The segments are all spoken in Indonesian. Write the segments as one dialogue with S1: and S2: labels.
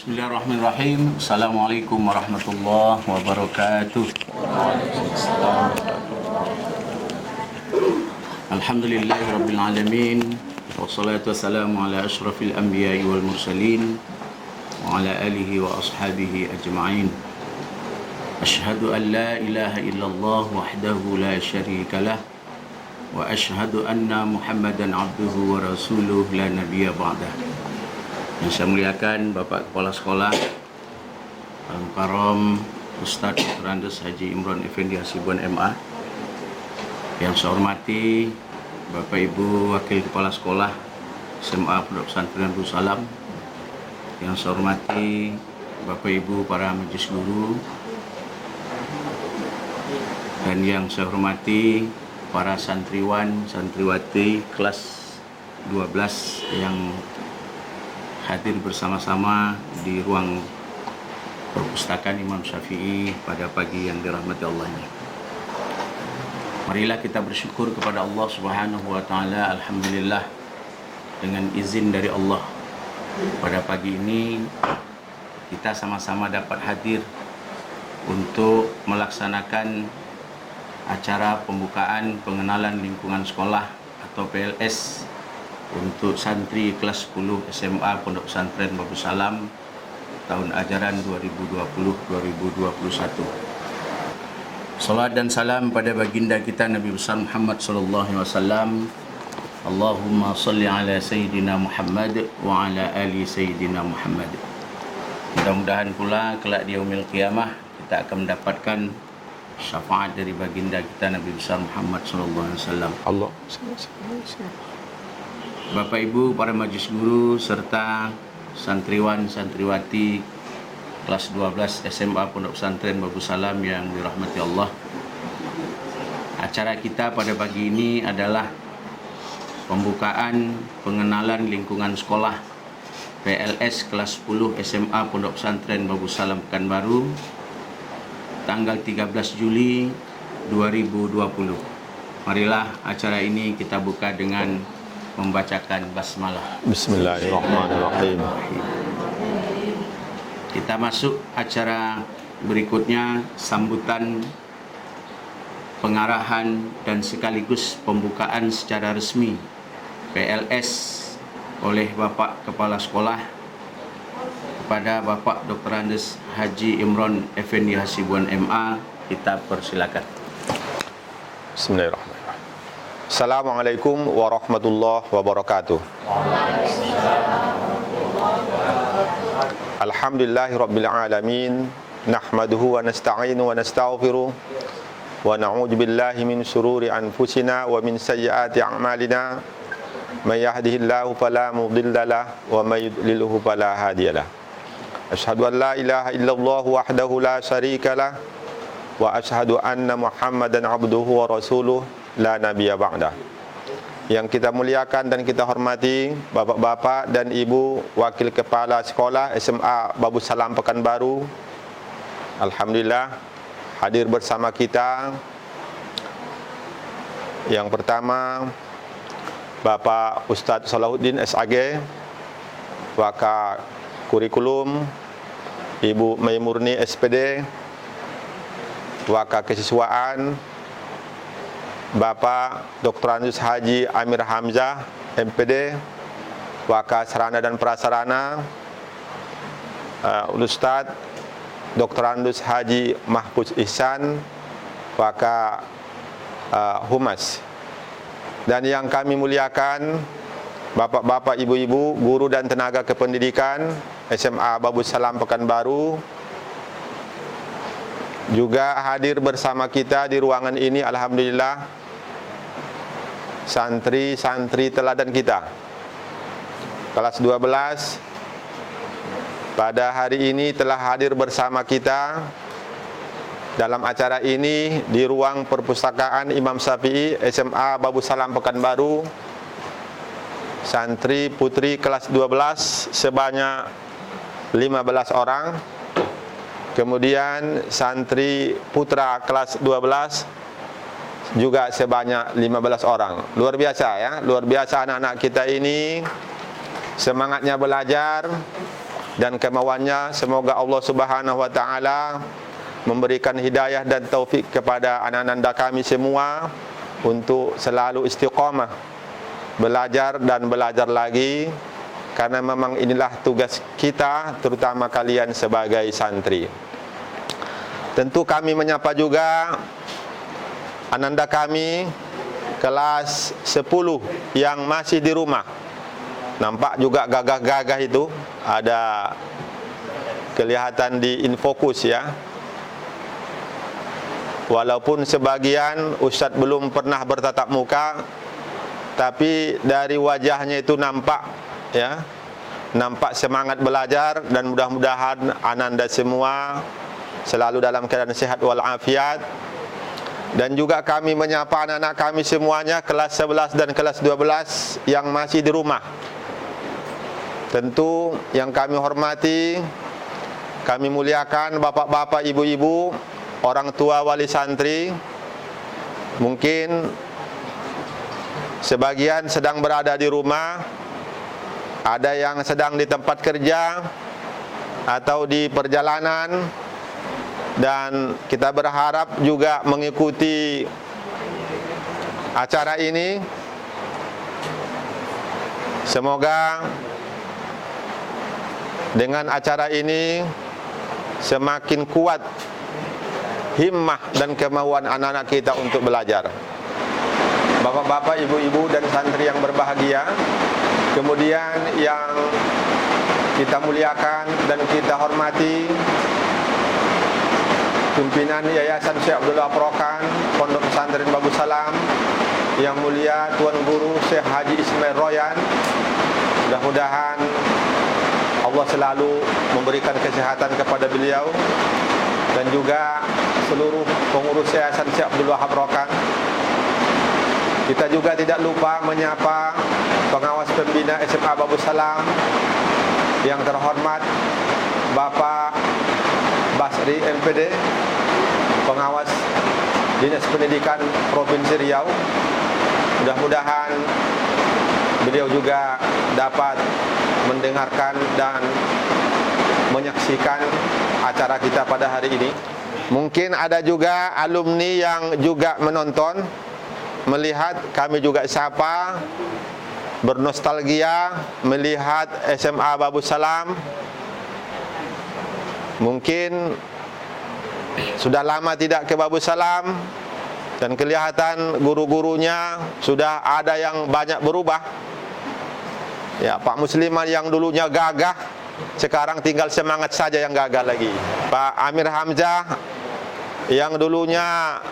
S1: Bismillahirrahmanirrahim. Assalamualaikum warahmatullahi wabarakatuh. Alhamdulillahi rabbil alamin. Wassalatu wassalamu ala asyrafil anbiya'i wal mursalin wa ala alihi wa ashabihi ajma'in. Ashhadu an la ilaha illallah wahdahu la syarika lah wa ashhadu anna Muhammadan abduhu wa rasuluh la nabiyya ba'dah. Yang saya muliakan Bapak Kepala Sekolah Al-Mukarram Ustaz Dr. Andes Haji Imron Effendi Hasibuan MA. Yang saya hormati Bapak Ibu Wakil Kepala Sekolah SMA Pondok Pesantren Darus Salam. Yang saya hormati Bapak Ibu para majelis guru. Dan yang saya hormati para santriwan, santriwati kelas 12 yang hadir bersama-sama di ruang perpustakaan Imam Syafi'i pada pagi yang dirahmati Allah ini. Marilah kita bersyukur kepada Allah Subhanahu wa taala. Alhamdulillah, dengan izin dari Allah pada pagi ini kita sama-sama dapat hadir untuk melaksanakan acara pembukaan pengenalan lingkungan sekolah atau PLS untuk santri kelas 10 SMA Pondok Pesantren Darus Salam tahun ajaran 2020-2021. Salat dan salam pada baginda kita Nabi besar Muhammad sallallahu alaihi wasallam. Allahumma salli ala sayyidina Muhammad wa ala ali sayyidina Muhammad. Mudah-mudahan pula kelak di yaumil qiyamah kita akan mendapatkan syafaat dari baginda kita Nabi besar Muhammad sallallahu alaihi wasallam. Allah. Bapak Ibu para majelis guru serta santriwan santriwati kelas 12 SMA Pondok Pesantren Darus Salam yang dirahmati Allah. Acara kita pada pagi ini adalah pembukaan pengenalan lingkungan sekolah PLS kelas 10 SMA Pondok Pesantren Darus Salam Pekanbaru tanggal 13 Juli 2020. Marilah acara ini kita buka dengan membacakan basmalah.
S2: Bismillahirrahmanirrahim.
S1: Kita masuk acara berikutnya, sambutan pengarahan dan sekaligus pembukaan secara resmi PLS oleh Bapak Kepala Sekolah kepada Bapak Dr. Andes Haji Imron Effendi Hasibuan MA. Kita persilakan.
S2: Bismillahirrahmanirrahim. Assalamualaikum warahmatullahi wabarakatuh. Alhamdulillahirabbil alamin, nahmaduhu wa nasta'inu wa nastaghfiruh wa na'udzu billahi min shururi anfusina wa min sayyiati a'malina. May yahdihillahu fala mudilla lahu wa may yudlilhu fala hadiyalah. Asyhadu an la ilaha illallah wahdahu la syarika lah wa asyhadu anna Muhammadan abduhu wa rasuluh la nabiyya ba'da. Yang kita muliakan dan kita hormati bapak-bapak dan ibu wakil kepala sekolah SMA Darus Salam Pekanbaru, alhamdulillah hadir bersama kita. Yang pertama Bapak Ustadz Salahuddin SAG, Waka Kurikulum, Ibu Maimurni SPD, Waka Kesiswaan, Bapak Dr. Andes Haji Amir Hamzah MPD, Waka Sarana dan Prasarana, Ustadz Dr. Andes Haji Mahfuz Ihsan, Waka Humas. Dan yang kami muliakan bapak-bapak, ibu-ibu, guru dan tenaga kependidikan SMA Darus Salam Pekanbaru, juga hadir bersama kita di ruangan ini, alhamdulillah, santri-santri teladan kita kelas 12 pada hari ini telah hadir bersama kita dalam acara ini di ruang perpustakaan Imam Syafi'i SMA Darus Salam Pekanbaru. Santri putri kelas 12 sebanyak 15 orang. Kemudian santri putra kelas 12 juga sebanyak 15 orang. Luar biasa ya, luar biasa anak-anak kita ini semangatnya belajar, dan kemauannya. Semoga Allah Subhanahu wa taala memberikan hidayah dan taufik kepada anak-anak kami semua untuk selalu istiqamah belajar dan belajar lagi, karena memang inilah tugas kita, terutama kalian sebagai santri. Tentu kami menyapa juga ananda kami kelas 10 yang masih di rumah. Nampak juga gagah-gagah itu, ada kelihatan di Infokus ya. Walaupun sebagian Ustadz belum pernah bertatap muka, tapi dari wajahnya itu nampak ya, nampak semangat belajar, dan mudah-mudahan ananda semua selalu dalam keadaan sehat walafiat. Dan juga kami menyapa anak-anak kami semuanya kelas 11 dan kelas 12 yang masih di rumah. Tentu yang kami hormati, kami muliakan bapak-bapak, ibu-ibu, orang tua wali santri. Mungkin sebagian sedang berada di rumah, ada yang sedang di tempat kerja atau di perjalanan, dan kita berharap juga mengikuti acara ini. Semoga dengan acara ini semakin kuat himmah dan kemauan anak-anak kita untuk belajar. Bapak-bapak, ibu-ibu dan santri yang berbahagia, kemudian yang kita muliakan dan kita hormati pimpinan Yayasan Syekh Abdullah Prokan Pondok Pesantren Babus Salam, yang mulia Tuan Guru Syekh Haji Ismail Royan. Mudah-mudahan Allah selalu memberikan kesehatan kepada beliau, dan juga seluruh pengurus Yayasan Syekh Abdullah Prokan. Kita juga tidak lupa menyapa pengawas pembina SMA Babus Salam yang terhormat Bapak Basri MPD, pengawas Dinas Pendidikan Provinsi Riau. Mudah-mudahan beliau juga dapat mendengarkan dan menyaksikan acara kita pada hari ini. Mungkin ada juga alumni yang juga menonton, melihat kami juga sapa, bernostalgia melihat SMA Babus Salam. Mungkin sudah lama tidak ke Babus Salam, dan kelihatan guru-gurunya sudah ada yang banyak berubah. Ya, Pak Musliman yang dulunya gagah, sekarang tinggal semangat saja yang gagah lagi. Pak Amir Hamzah yang dulunya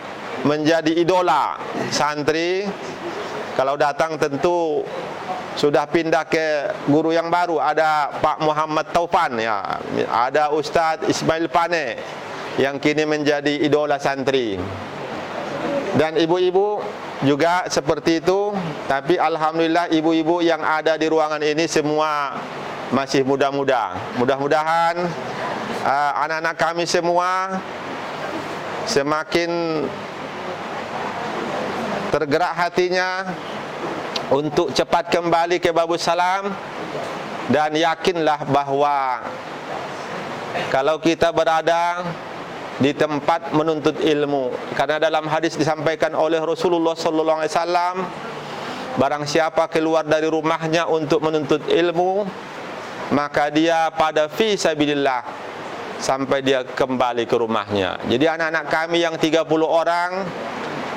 S2: menjadi idola santri, kalau datang tentu sudah pindah ke guru yang baru. Ada Pak Muhammad Taufan ya, ada Ustadz Ismail Pane yang kini menjadi idola santri. Dan ibu-ibu juga seperti itu. Tapi alhamdulillah ibu-ibu yang ada di ruangan ini semua masih muda-muda. Mudah-mudahan anak-anak kami semua semakin tergerak hatinya untuk cepat kembali ke Babus Salam, dan yakinlah bahwa kalau kita berada di tempat menuntut ilmu, karena dalam hadis disampaikan oleh Rasulullah SAW, barang siapa keluar dari rumahnya untuk menuntut ilmu, maka dia pada fi sabilillah sampai dia kembali ke rumahnya. Jadi anak-anak kami yang 30 orang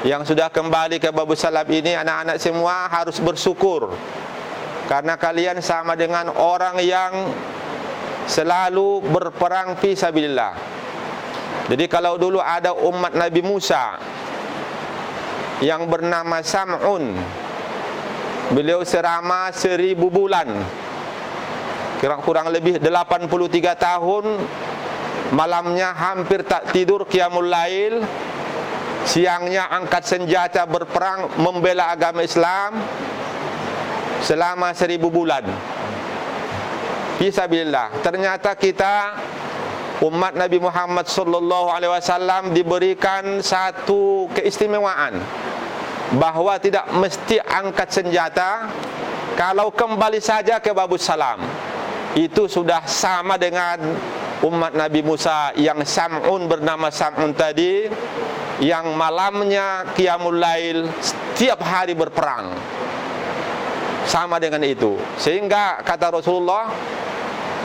S2: yang sudah kembali ke Babus Salam ini, anak-anak semua harus bersyukur, karena kalian sama dengan orang yang selalu berperang fi sabilillah. Jadi kalau dulu ada umat Nabi Musa yang bernama Sam'un, beliau selama 1000 bulan, kurang lebih 83 tahun, malamnya hampir tak tidur qiyamul lail, siangnya angkat senjata berperang membela agama Islam selama 1000 bulan. Fisabilillah. Ternyata kita umat Nabi Muhammad sallallahu alaihi wasallam diberikan satu keistimewaan, bahwa tidak mesti angkat senjata kalau kembali saja ke Babus Salam. itu sudah sama dengan umat Nabi Musa yang Sam'un, bernama Sam'un tadi, yang malamnya qiyamul lail, setiap hari berperang. Sama dengan itu. Sehingga kata Rasulullah,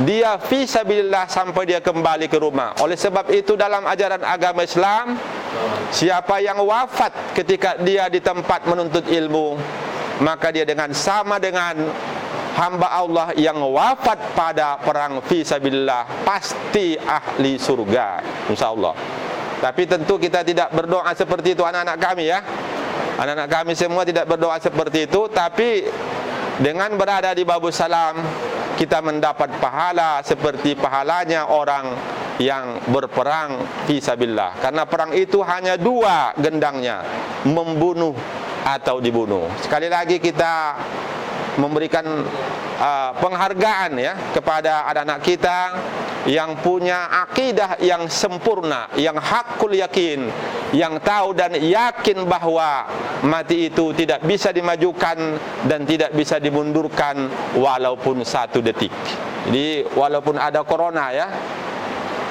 S2: dia fi sabilillah sampai dia kembali ke rumah. Oleh sebab itu dalam ajaran agama Islam, siapa yang wafat ketika dia di tempat menuntut ilmu, maka dia sama dengan hamba Allah yang wafat pada perang fi sabilillah, pasti ahli surga, insyaallah. Tapi tentu kita tidak berdoa seperti itu, anak-anak kami ya. Anak-anak kami semua tidak berdoa seperti itu, tapi dengan berada di Babus Salam, kita mendapat pahala seperti pahalanya orang yang berperang fi sabilillah. Karena perang itu hanya dua gendangnya, membunuh atau dibunuh. Sekali lagi kita memberikan penghargaan ya kepada anak-anak kita yang punya akidah yang sempurna, yang hakul yakin, yang tahu dan yakin bahwa mati itu tidak bisa dimajukan dan tidak bisa dimundurkan walaupun 1 detik. Jadi walaupun ada corona ya,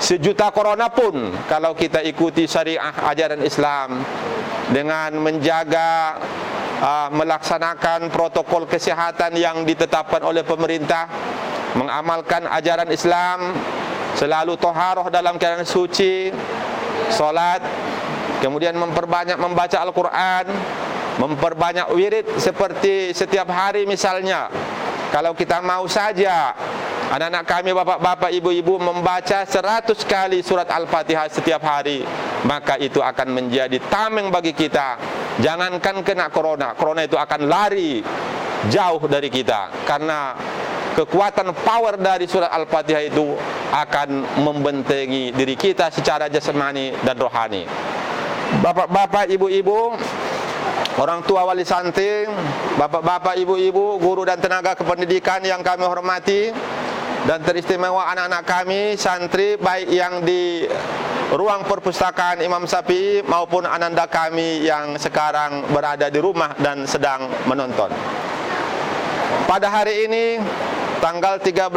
S2: 1 juta corona pun, kalau kita ikuti syariah ajaran Islam dengan menjaga melaksanakan protokol kesehatan yang ditetapkan oleh pemerintah, mengamalkan ajaran Islam, selalu toharoh dalam keadaan suci, solat, kemudian memperbanyak membaca Al-Quran, memperbanyak wirid seperti setiap hari misalnya. Kalau kita mau saja, anak-anak kami, bapak-bapak, ibu-ibu membaca 100 kali surat Al-Fatihah setiap hari, maka itu akan menjadi tameng bagi kita. Jangankan kena corona, corona itu akan lari jauh dari kita, karena kekuatan power dari surat Al-Fatihah itu akan membentengi diri kita secara jasmani dan rohani. Bapak-bapak, ibu-ibu, orang tua wali santri, bapak-bapak, ibu-ibu, guru dan tenaga kependidikan yang kami hormati, dan teristimewa anak-anak kami, santri, baik yang di ruang perpustakaan Imam Syafi'i maupun ananda kami yang sekarang berada di rumah dan sedang menonton. Pada hari ini, tanggal 13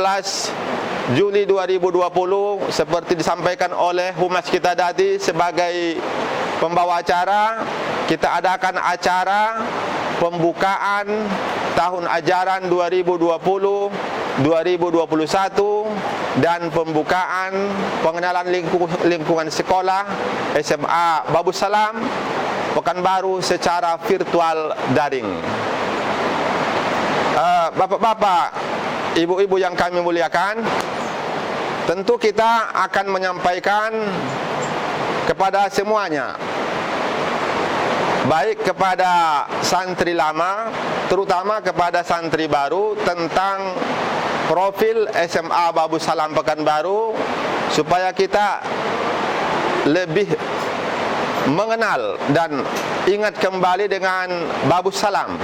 S2: Juli 2020, seperti disampaikan oleh Humas kita tadi sebagai pembawa acara, kita adakan acara pembukaan tahun ajaran 2020-2021 dan pembukaan pengenalan lingkungan sekolah SMA Babus Salam Pekanbaru secara virtual daring. Bapak-bapak, ibu-ibu yang kami muliakan, tentu kita akan menyampaikan kepada semuanya, baik kepada santri lama, terutama kepada santri baru, tentang profil SMA Babus Salam Pekanbaru, supaya kita lebih mengenal dan ingat kembali dengan Babus Salam.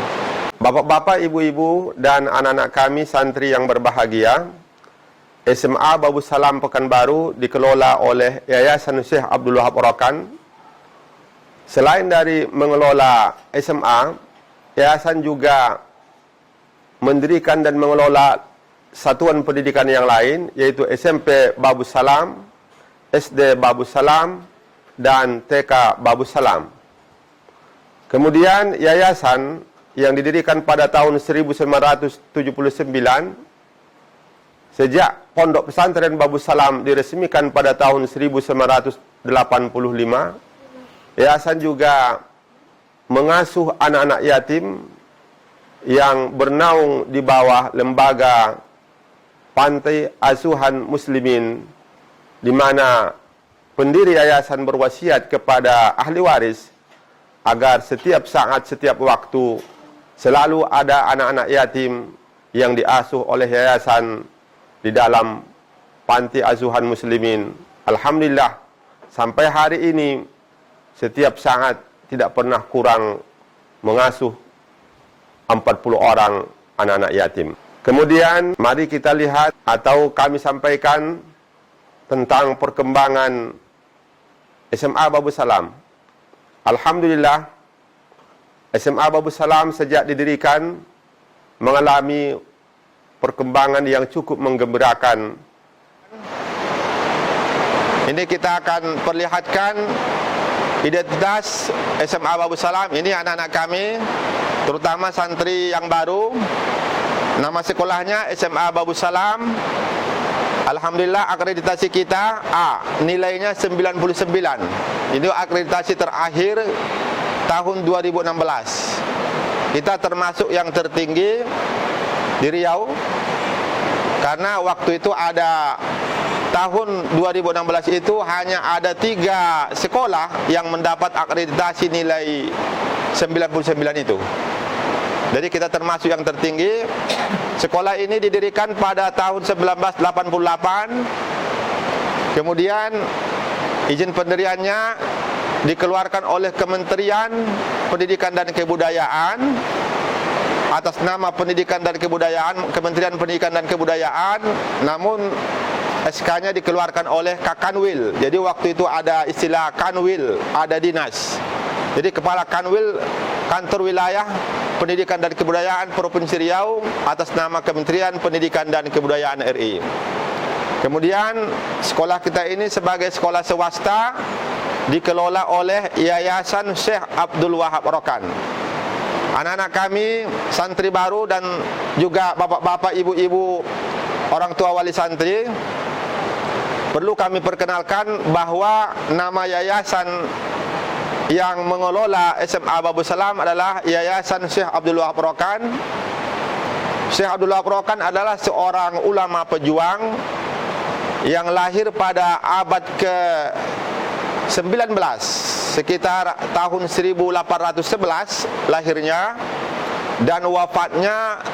S2: Bapak-bapak, ibu-ibu, dan anak-anak kami santri yang berbahagia, SMA Babus Salam Pekanbaru dikelola oleh Yayasan Syekh Abdul Wahab Orokan. Selain dari mengelola SMA, yayasan juga mendirikan dan mengelola satuan pendidikan yang lain, yaitu SMP Babus Salam, SD Babus Salam, dan TK Babus Salam. Kemudian yayasan yang didirikan pada tahun 1979, sejak Pondok Pesantren Babus Salam diresmikan pada tahun 1985, yayasan juga mengasuh anak-anak yatim yang bernaung di bawah lembaga Pantai Asuhan Muslimin, di mana pendiri yayasan berwasiat kepada ahli waris agar setiap saat, setiap waktu selalu ada anak-anak yatim yang diasuh oleh yayasan di dalam Panti Asuhan Muslimin. Alhamdulillah, sampai hari ini setiap saat tidak pernah kurang mengasuh 40 orang anak-anak yatim. Kemudian mari kita lihat atau kami sampaikan tentang perkembangan SMA Babus Salam. Alhamdulillah, SMA Babus Salam sejak didirikan mengalami perkembangan yang cukup menggembirakan. Ini kita akan perlihatkan identitas SMA Babus Salam. Ini anak-anak kami, terutama santri yang baru. Nama sekolahnya SMA Babus Salam. Alhamdulillah akreditasi kita A, nilainya 99. Ini akreditasi terakhir tahun 2016. Kita termasuk yang tertinggi di Riau, karena waktu itu ada tahun 2016 itu hanya ada 3 sekolah yang mendapat akreditasi nilai 99 itu. Jadi kita termasuk yang tertinggi. Sekolah ini didirikan pada tahun 1988. Kemudian izin pendiriannya dikeluarkan oleh Kementerian Pendidikan dan Kebudayaan atas nama Pendidikan dan Kebudayaan, Kementerian Pendidikan dan Kebudayaan, namun SK-nya dikeluarkan oleh Kakanwil. Jadi waktu itu ada istilah Kanwil, ada dinas. Jadi kepala Kanwil, Kantor Wilayah Pendidikan dan Kebudayaan Provinsi Riau atas nama Kementerian Pendidikan dan Kebudayaan RI. Kemudian sekolah kita ini sebagai sekolah swasta dikelola oleh Yayasan Syekh Abdul Wahab Rokan. Anak-anak kami, santri baru dan juga bapak-bapak, ibu-ibu, orang tua wali santri, perlu kami perkenalkan bahwa nama yayasan yang mengelola SMA Babus Salam adalah Yayasan Syekh Abdul Wahab Rokan. Syekh Abdul Wahab Rokan adalah seorang ulama pejuang yang lahir pada abad ke-19, sekitar tahun 1811 lahirnya, dan wafatnya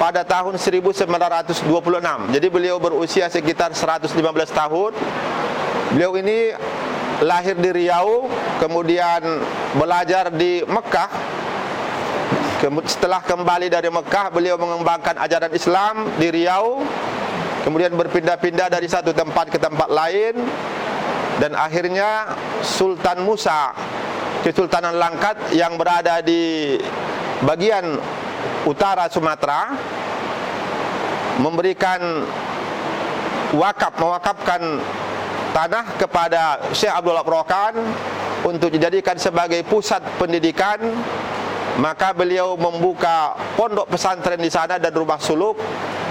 S2: pada tahun 1926. Jadi beliau berusia sekitar 115 tahun. Beliau ini lahir di Riau, kemudian belajar di Mekah. Setelah kembali dari Mekah, beliau mengembangkan ajaran Islam di Riau, kemudian berpindah-pindah dari satu tempat ke tempat lain, dan akhirnya Sultan Musa, Kesultanan Langkat yang berada di bagian utara Sumatera, memberikan mewakafkan tanah kepada Syekh Abdul Wahab Rokan untuk dijadikan sebagai pusat pendidikan. Maka beliau membuka pondok pesantren di sana dan rumah suluk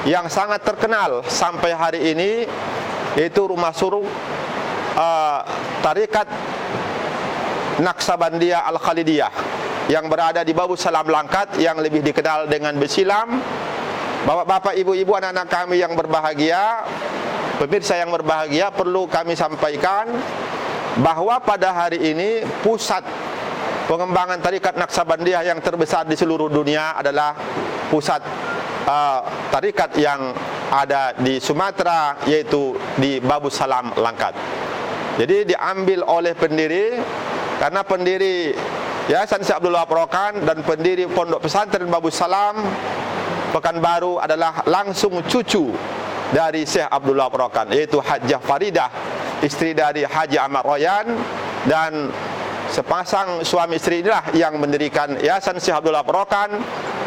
S2: yang sangat terkenal sampai hari ini, yaitu rumah suluk Tarikat Naksabandiyah Al-Khalidiyah yang berada di Babus Salam Langkat, yang lebih dikenal dengan Besilam. Bapak-bapak, ibu-ibu, anak-anak kami yang berbahagia, pemirsa yang berbahagia, perlu kami sampaikan bahwa pada hari ini pusat pengembangan Tarikat Naksabandiyah yang terbesar di seluruh dunia adalah pusat tarikat yang ada di Sumatera, yaitu di Babus Salam Langkat. Jadi diambil oleh pendiri, karena pendiri Yayasan Syekh Abdul Wahab Rokan dan pendiri Pondok Pesantren Babus Salam Pekanbaru adalah langsung cucu dari Syekh Abdul Wahab Rokan, yaitu Hajjah Faridah, istri dari Haji Ahmad Royan, dan sepasang suami istri inilah yang mendirikan Yayasan Syekh Abdul Wahab Rokan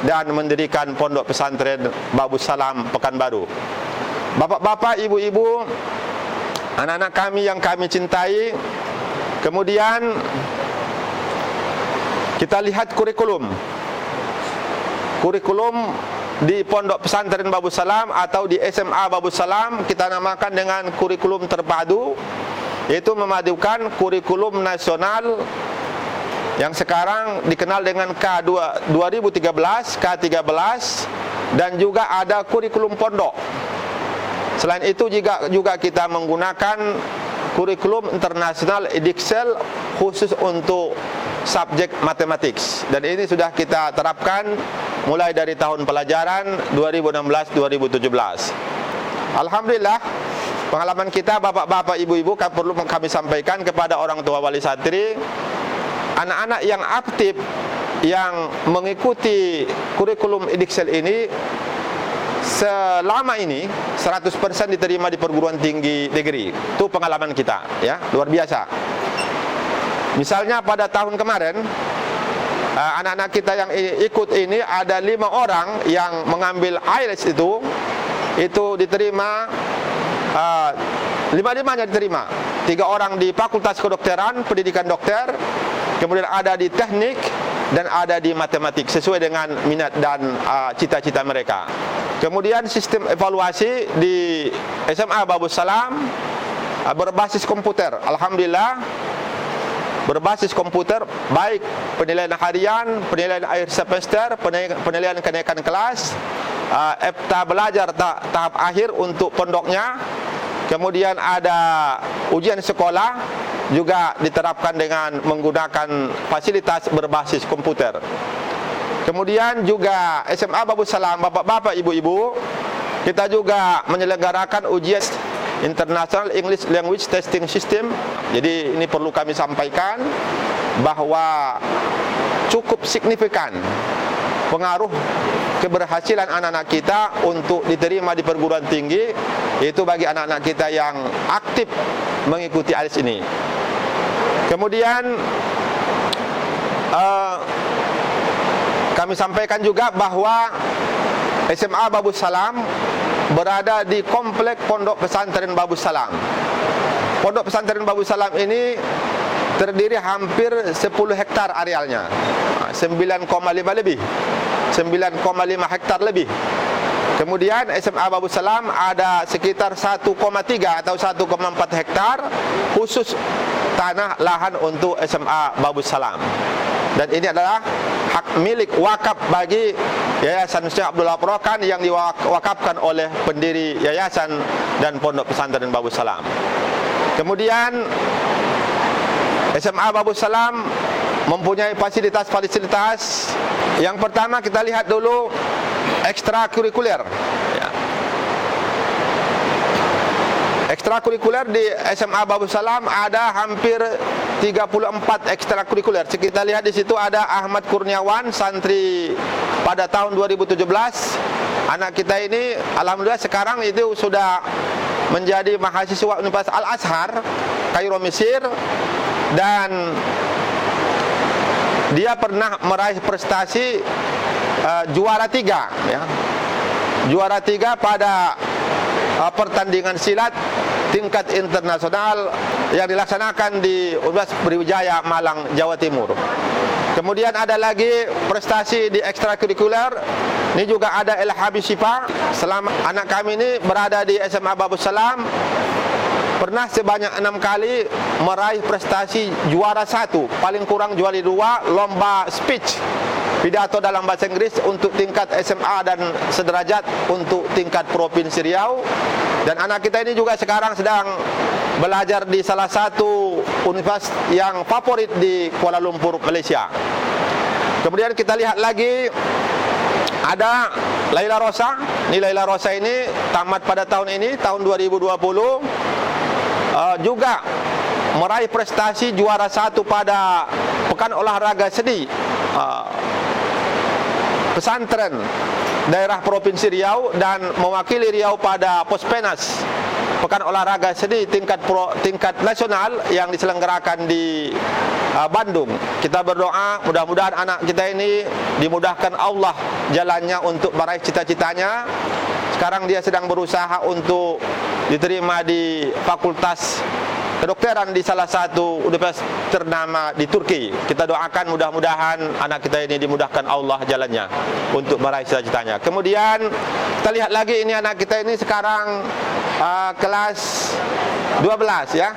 S2: dan mendirikan Pondok Pesantren Babus Salam Pekanbaru. Bapak-bapak, ibu-ibu, anak-anak kami yang kami cintai, kemudian kita lihat kurikulum di Pondok Pesantren Babus Salam atau di SMA Babus Salam kita namakan dengan kurikulum terpadu, yaitu memadukan kurikulum nasional yang sekarang dikenal dengan K2013, K13, dan juga ada kurikulum pondok. Selain itu juga kita menggunakan kurikulum internasional Edexcel khusus untuk subjek matematik, dan ini sudah kita terapkan mulai dari tahun pelajaran 2016-2017. Alhamdulillah, pengalaman kita bapak-bapak, ibu-ibu, perlu kami sampaikan kepada orang tua wali santri, anak-anak yang aktif yang mengikuti kurikulum Edexcel ini selama ini 100% diterima di perguruan tinggi negeri. Itu pengalaman kita, ya, luar biasa. Misalnya pada tahun kemarin anak-anak kita yang ikut ini ada 5 orang yang mengambil IELTS itu diterima, 5-5-nya diterima. 3 orang di Fakultas Kedokteran, pendidikan dokter, kemudian ada di teknik, dan ada di matematik sesuai dengan minat dan cita-cita mereka. Kemudian sistem evaluasi di SMA Babus Salam berbasis komputer. Alhamdulillah, berbasis komputer, baik penilaian harian, penilaian akhir semester, penilaian kenaikan kelas, EPTA belajar tahap akhir untuk pondoknya. Kemudian ada ujian sekolah juga diterapkan dengan menggunakan fasilitas berbasis komputer. Kemudian juga SMA Babus Salam, bapak-bapak, ibu-ibu, kita juga menyelenggarakan ujian International English Language Testing System. Jadi ini perlu kami sampaikan bahwa cukup signifikan pengaruh keberhasilan anak-anak kita untuk diterima di perguruan tinggi, yaitu bagi anak-anak kita yang aktif mengikuti IELTS ini. Kemudian kami sampaikan juga bahwa SMA Babus Salam berada di komplek Pondok Pesantren Babus Salam. Pondok Pesantren Babus Salam ini terdiri hampir 10 hektar arealnya, 9,5 lebih, 9,5 hektar lebih. Kemudian SMA Babus Salam ada sekitar 1,3 atau 1,4 hektar khusus tanah lahan untuk SMA Babus Salam. Dan ini adalah hak milik wakaf bagi Yayasan Syekh Abdullah Prokan yang diwakafkan oleh pendiri yayasan dan Pondok Pesantren Babus Salam. Kemudian SMA Babus Salam mempunyai fasilitas-fasilitas. Yang pertama kita lihat dulu ekstrakurikuler. Ekstrakurikuler di SMA Babus Salam ada hampir 34 ekstrakurikuler. Kita lihat di situ ada Ahmad Kurniawan, santri pada tahun 2017. Anak kita ini alhamdulillah sekarang itu sudah menjadi mahasiswa Universitas Al-Azhar, Kairo, Mesir, dan dia pernah meraih prestasi juara 3 ya. Juara 3 pada pertandingan silat tingkat internasional yang dilaksanakan di Universitas Brawijaya Malang, Jawa Timur. Kemudian ada lagi prestasi di ekstrakurikuler. Ini juga ada Ilhami Syifa. Selama anak kami ini berada di SMA Babus Salam, pernah sebanyak 6 kali meraih prestasi juara 1, paling kurang juara 2 lomba speech, pidato dalam bahasa Inggris untuk tingkat SMA dan sederajat untuk tingkat Provinsi Riau. Dan anak kita ini juga sekarang sedang belajar di salah satu universitas yang favorit di Kuala Lumpur, Malaysia. Kemudian kita lihat lagi ada Laila Rosa. Ini Laila Rosa ini tamat pada tahun ini, tahun 2020. Juga meraih prestasi juara 1 pada Pekan Olahraga Seni pesantren daerah Provinsi Riau dan mewakili Riau pada Pospenas, Pekan Olahraga Seni tingkat nasional yang diselenggarakan di Bandung. Kita berdoa mudah-mudahan anak kita ini dimudahkan Allah jalannya untuk meraih cita-citanya. Sekarang dia sedang berusaha untuk diterima di Fakultas Kedokteran di salah satu universitas ternama di Turki. Kita doakan mudah-mudahan anak kita ini dimudahkan Allah jalannya untuk meraih cita-citanya. Kemudian kita lihat lagi ini anak kita ini sekarang kelas 12 ya.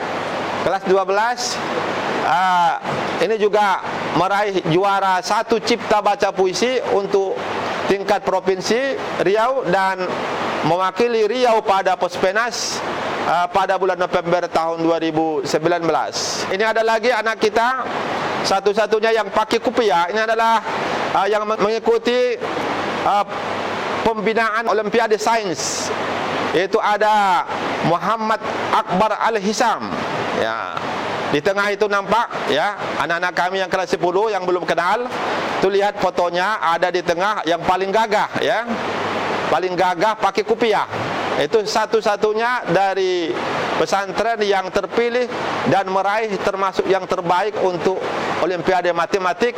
S2: Kelas 12 ini juga meraih juara 1 cipta baca puisi untuk tingkat Provinsi Riau dan mewakili Riau pada Pospenas pada bulan November tahun 2019. Ini ada lagi anak kita satu-satunya yang pakai kupiah. Ini adalah yang mengikuti pembinaan Olimpiade Sains, yaitu ada Muhammad Akbar Al-Hisam ya. Di tengah itu nampak ya anak-anak kami yang kelas 10 yang belum kenal. Tuh lihat fotonya ada di tengah yang paling gagah ya. Paling gagah pakai kupiah. Itu satu-satunya dari pesantren yang terpilih dan meraih termasuk yang terbaik untuk Olimpiade Matematik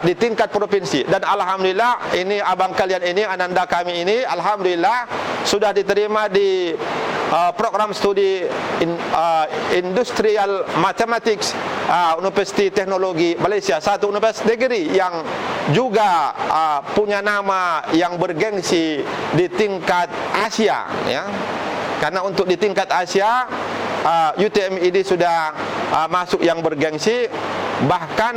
S2: di tingkat provinsi. Dan alhamdulillah ini abang kalian ini, ananda kami ini, alhamdulillah sudah diterima di program studi Industrial Mathematics Universiti Teknologi Malaysia, satu universitas negeri yang juga punya nama yang bergengsi di tingkat Asia, ya. Karena untuk di tingkat Asia UTM ini sudah masuk yang bergengsi. Bahkan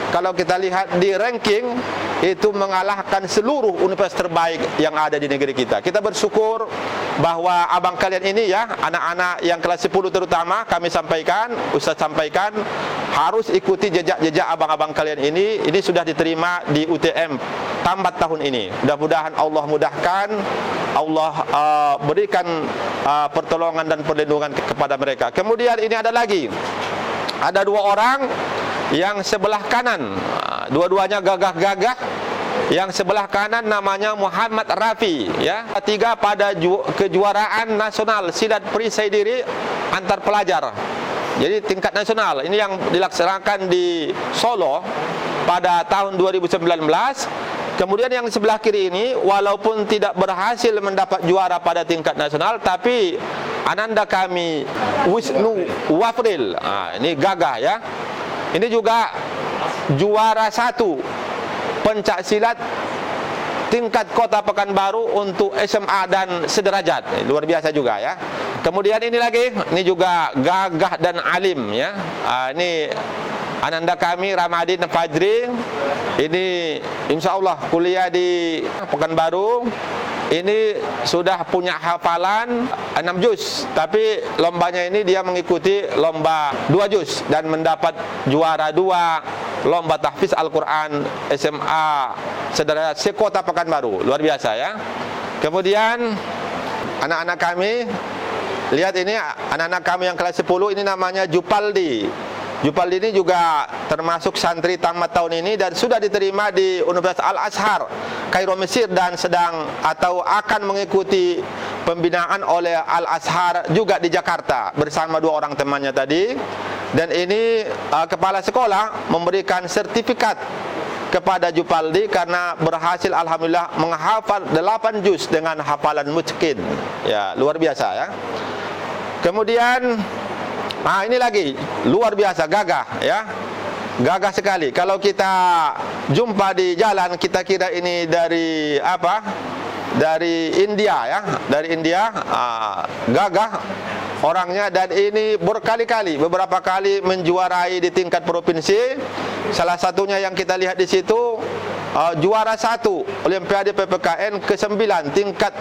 S2: kalau kita lihat di ranking itu mengalahkan seluruh universitas terbaik yang ada di negeri kita. Kita bersyukur bahwa abang kalian ini, ya, anak-anak yang kelas 10 terutama, kami sampaikan, Ustaz sampaikan, harus ikuti jejak-jejak abang-abang kalian ini. Ini sudah diterima di UTM tamat tahun ini. Mudah-mudahan Allah mudahkan, Allah berikan pertolongan dan perlindungan kepada mereka. Kemudian ini ada lagi, ada dua orang yang sebelah kanan, dua-duanya gagah-gagah. Yang sebelah kanan namanya Muhammad Rafi, ya, ketiga pada kejuaraan nasional silat perisai diri antar pelajar. Jadi tingkat nasional ini yang dilaksanakan di Solo pada tahun 2019. Kemudian yang sebelah kiri ini walaupun tidak berhasil mendapat juara pada tingkat nasional, tapi ananda kami Wisnu Wafril, ini gagah, ya. Ini juga juara 1 pencak silat tingkat Kota Pekanbaru untuk SMA dan sederajat. Luar biasa juga, ya. Kemudian ini lagi, ini juga gagah dan alim, ya. Ini ananda kami Ramadhin Fajri. Ini insya Allah kuliah di Pekanbaru. Ini sudah punya hafalan 6 juz, tapi lombanya ini dia mengikuti lomba 2 juz dan mendapat juara 2 lomba tahfiz Al-Quran SMA sederajat sekota Pekanbaru. Luar biasa, ya. Kemudian anak-anak kami, lihat ini anak-anak kami yang kelas 10, ini namanya Jupaldi. Jupaldi ini juga termasuk santri tamat tahun ini dan sudah diterima di Universitas Al-Azhar Kairo, Mesir, dan sedang atau akan mengikuti pembinaan oleh Al-Azhar juga di Jakarta bersama 2 orang temannya tadi. Dan ini kepala sekolah memberikan sertifikat kepada Jupaldi karena berhasil alhamdulillah menghafal 8 juz dengan hafalan mutqin. Ya, luar biasa, ya. Kemudian ini lagi luar biasa, gagah, ya. Gagah sekali. Kalau kita jumpa di jalan, kita kira ini dari apa? Dari India, ya. Dari India, gagah orangnya, dan ini berkali-kali, beberapa kali menjuarai di tingkat provinsi. Salah satunya yang kita lihat di situ, juara 1 Olimpiade PPKN ke-9 tingkat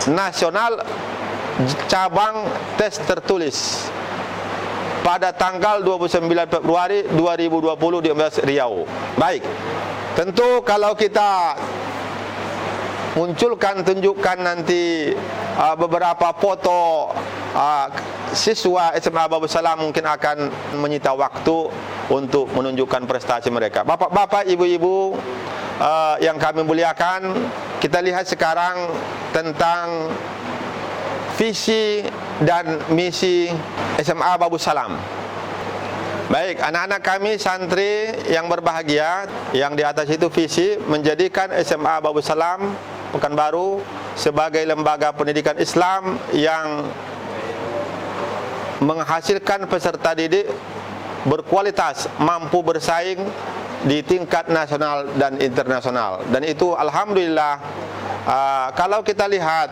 S2: nasional cabang tes tertulis pada tanggal 29 Februari 2020 di Universitas Riau. Baik, tentu kalau kita tunjukkan nanti beberapa foto siswa SMA Babu Salam, mungkin akan menyita waktu untuk menunjukkan prestasi mereka. Bapak-bapak, ibu-ibu yang kami muliakan, kita lihat sekarang tentang visi dan misi SMA Babu Salam. Baik, anak-anak kami santri yang berbahagia, yang di atas itu visi menjadikan SMA Babu Salam Pekanbaru sebagai lembaga pendidikan Islam yang menghasilkan peserta didik berkualitas, mampu bersaing di tingkat nasional dan internasional. Dan itu alhamdulillah, kalau kita lihat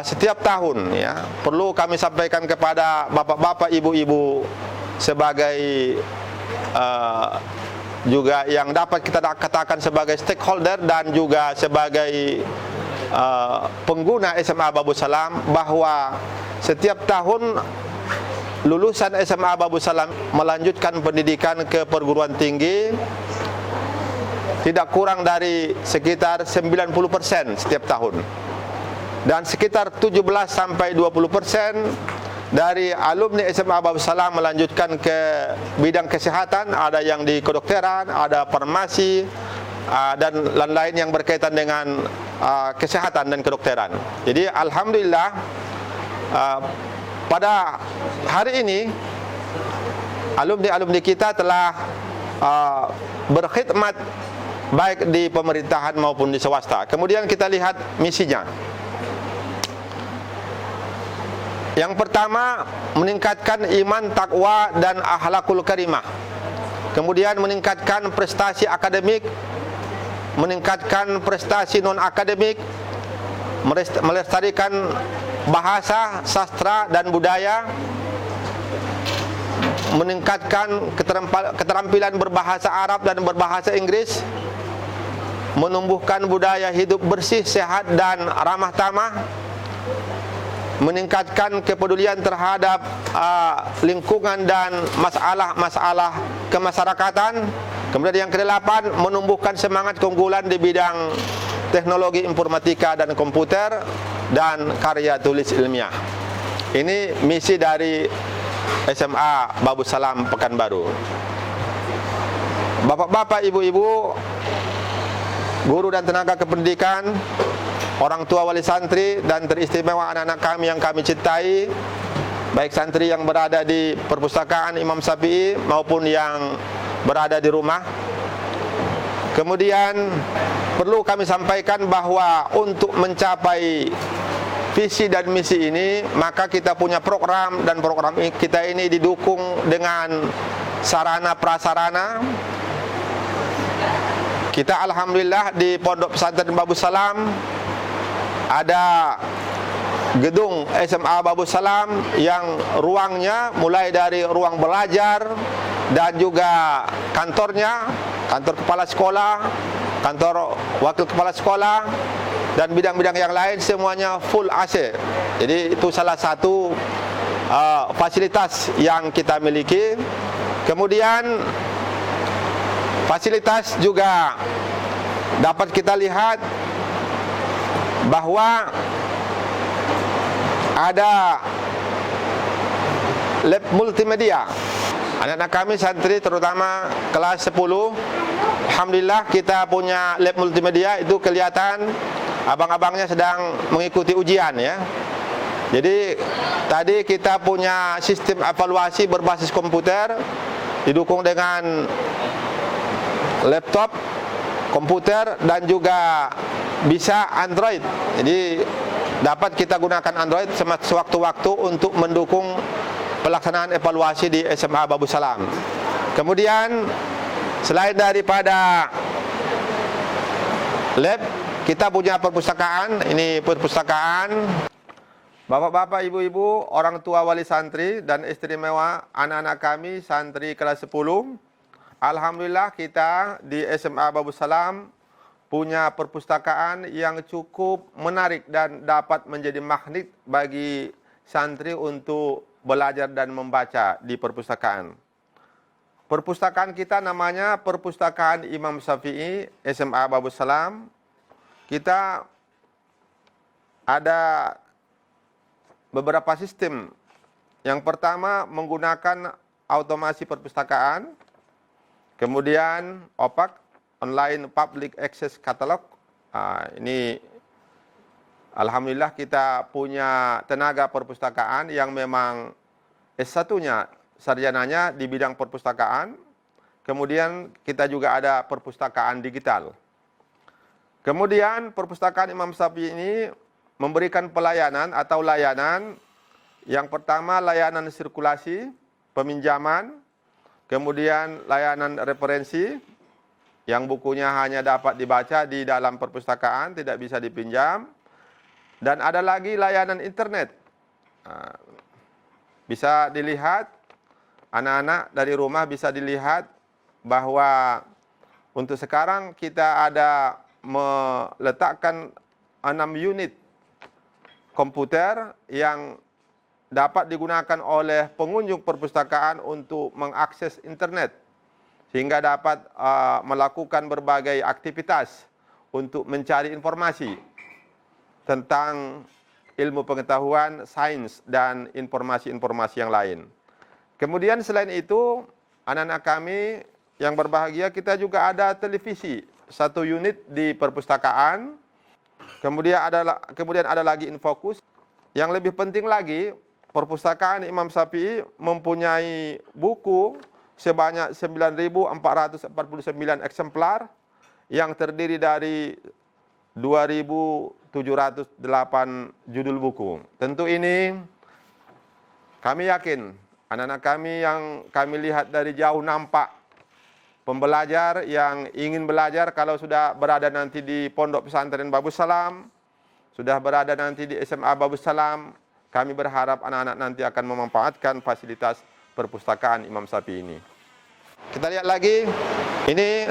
S2: setiap tahun, ya, perlu kami sampaikan kepada bapak-bapak, ibu-ibu sebagai juga yang dapat kita katakan sebagai stakeholder dan juga sebagai pengguna SMA Babu Salam, bahwa setiap tahun lulusan SMA Babu Salam melanjutkan pendidikan ke perguruan tinggi tidak kurang dari sekitar 90% setiap tahun. Dan sekitar 17 sampai 20% dari alumni SMA Babu Salam melanjutkan ke bidang kesehatan, ada yang di kedokteran, ada farmasi, dan lain-lain yang berkaitan dengan kesehatan dan kedokteran. Jadi alhamdulillah, pada hari ini alumni-alumni kita telah berkhidmat baik di pemerintahan maupun di swasta. Kemudian kita lihat misinya. Yang pertama, meningkatkan iman, takwa, dan akhlakul karimah. Kemudian meningkatkan prestasi akademik, meningkatkan prestasi non-akademik, melestarikan bahasa, sastra, dan budaya, meningkatkan keterampilan berbahasa Arab dan berbahasa Inggris, menumbuhkan budaya hidup bersih, sehat, dan ramah tamah, meningkatkan kepedulian terhadap lingkungan dan masalah-masalah kemasyarakatan. Kemudian yang ke-8, menumbuhkan semangat keunggulan di bidang teknologi informatika dan komputer dan karya tulis ilmiah. Ini misi dari SMA Babus Salam Pekanbaru. Bapak-bapak, ibu-ibu, guru dan tenaga kependidikan, orang tua wali santri, dan teristimewa anak-anak kami yang kami cintai, baik santri yang berada di perpustakaan Imam Syafi'i maupun yang berada di rumah. Kemudian perlu kami sampaikan bahwa untuk mencapai visi dan misi ini, maka kita punya program, dan program kita ini didukung dengan sarana prasarana. Kita alhamdulillah di Pondok Pesantren Babus Salam ada gedung SMA Babus Salam yang ruangnya mulai dari ruang belajar dan juga kantornya, kantor kepala sekolah, kantor wakil kepala sekolah, dan bidang-bidang yang lain semuanya full AC. Jadi itu salah satu fasilitas yang kita miliki. Kemudian fasilitas juga dapat kita lihat bahwa ada lab multimedia. Anak-anak kami santri terutama kelas 10, alhamdulillah kita punya lab multimedia. Itu kelihatan abang-abangnya sedang mengikuti ujian ya. Jadi tadi kita punya sistem evaluasi berbasis komputer didukung dengan laptop, komputer, dan juga bisa Android. Jadi dapat kita gunakan Android sewaktu-waktu untuk mendukung pelaksanaan evaluasi di SMA Babus Salam. Kemudian selain daripada lab, kita punya perpustakaan. Ini perpustakaan. Bapak-bapak, ibu-ibu, orang tua wali santri, dan istimewa anak-anak kami santri kelas 10. Alhamdulillah kita di SMA Babus Salam punya perpustakaan yang cukup menarik dan dapat menjadi magnet bagi santri untuk belajar dan membaca di perpustakaan. Perpustakaan kita namanya Perpustakaan Imam Syafi'i SMA Babus Salam. Kita ada beberapa sistem. Yang pertama menggunakan automasi perpustakaan, kemudian OPAC, Online Public Access Catalog. Ini alhamdulillah kita punya tenaga perpustakaan yang memang S1-nya, sarjananya di bidang perpustakaan. Kemudian kita juga ada perpustakaan digital. Kemudian perpustakaan Imam Syafi'i ini memberikan pelayanan atau layanan. Yang pertama layanan sirkulasi, peminjaman, kemudian layanan referensi, yang bukunya hanya dapat dibaca di dalam perpustakaan, tidak bisa dipinjam. Dan ada lagi layanan internet. Bisa dilihat, anak-anak dari rumah bisa dilihat bahwa untuk sekarang kita ada meletakkan 6 unit komputer yang dapat digunakan oleh pengunjung perpustakaan untuk mengakses internet, sehingga dapat melakukan berbagai aktivitas untuk mencari informasi tentang ilmu pengetahuan, sains, dan informasi-informasi yang lain. Kemudian selain itu, anak-anak kami yang berbahagia, kita juga ada televisi, 1 unit di perpustakaan. Kemudian ada lagi Infokus. Yang lebih penting lagi, perpustakaan Imam Syafi'i mempunyai buku sebanyak 9.449 eksemplar yang terdiri dari 2.708 judul buku. Tentu ini kami yakin anak-anak kami yang kami lihat dari jauh nampak pembelajar yang ingin belajar kalau sudah berada nanti di Pondok Pesantren Babus Salam, sudah berada nanti di SMA Babus Salam, kami berharap anak-anak nanti akan memanfaatkan fasilitas perpustakaan Imam Syafi'i ini. Kita lihat lagi, ini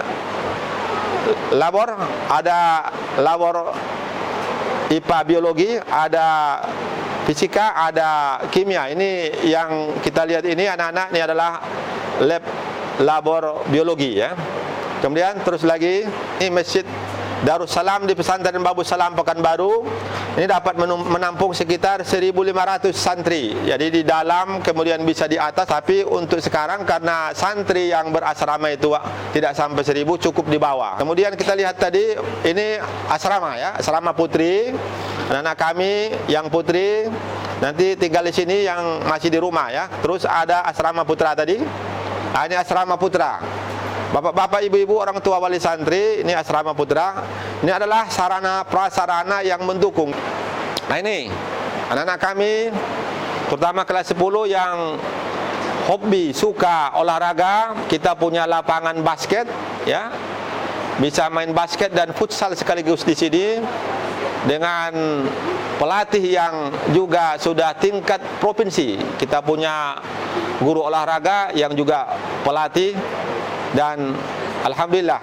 S2: labor, ada labor IPA biologi, ada fisika, ada kimia. Ini yang kita lihat ini anak-anak ini adalah lab labor biologi ya. Kemudian terus lagi ini Masjid Darussalam di Pesantren Babus Salam Pekanbaru. Ini dapat menampung sekitar 1.500 santri. Jadi di dalam kemudian bisa di atas, tapi untuk sekarang karena santri yang berasrama itu tidak sampai 1.000, cukup di bawah. Kemudian kita lihat tadi ini asrama ya, asrama putri. Anak-anak kami yang putri nanti tinggal di sini, yang masih di rumah ya. Terus ada asrama putra tadi. Nah, ini asrama putra. Bapak-bapak, ibu-ibu, orang tua wali santri, ini asrama putra. Ini adalah sarana prasarana yang mendukung. Nah ini anak-anak kami, terutama kelas 10 yang hobi, suka olahraga. Kita punya lapangan basket, ya, bisa main basket dan futsal sekaligus di sini dengan pelatih yang juga sudah tingkat provinsi. Kita punya guru olahraga yang juga pelatih. Dan alhamdulillah,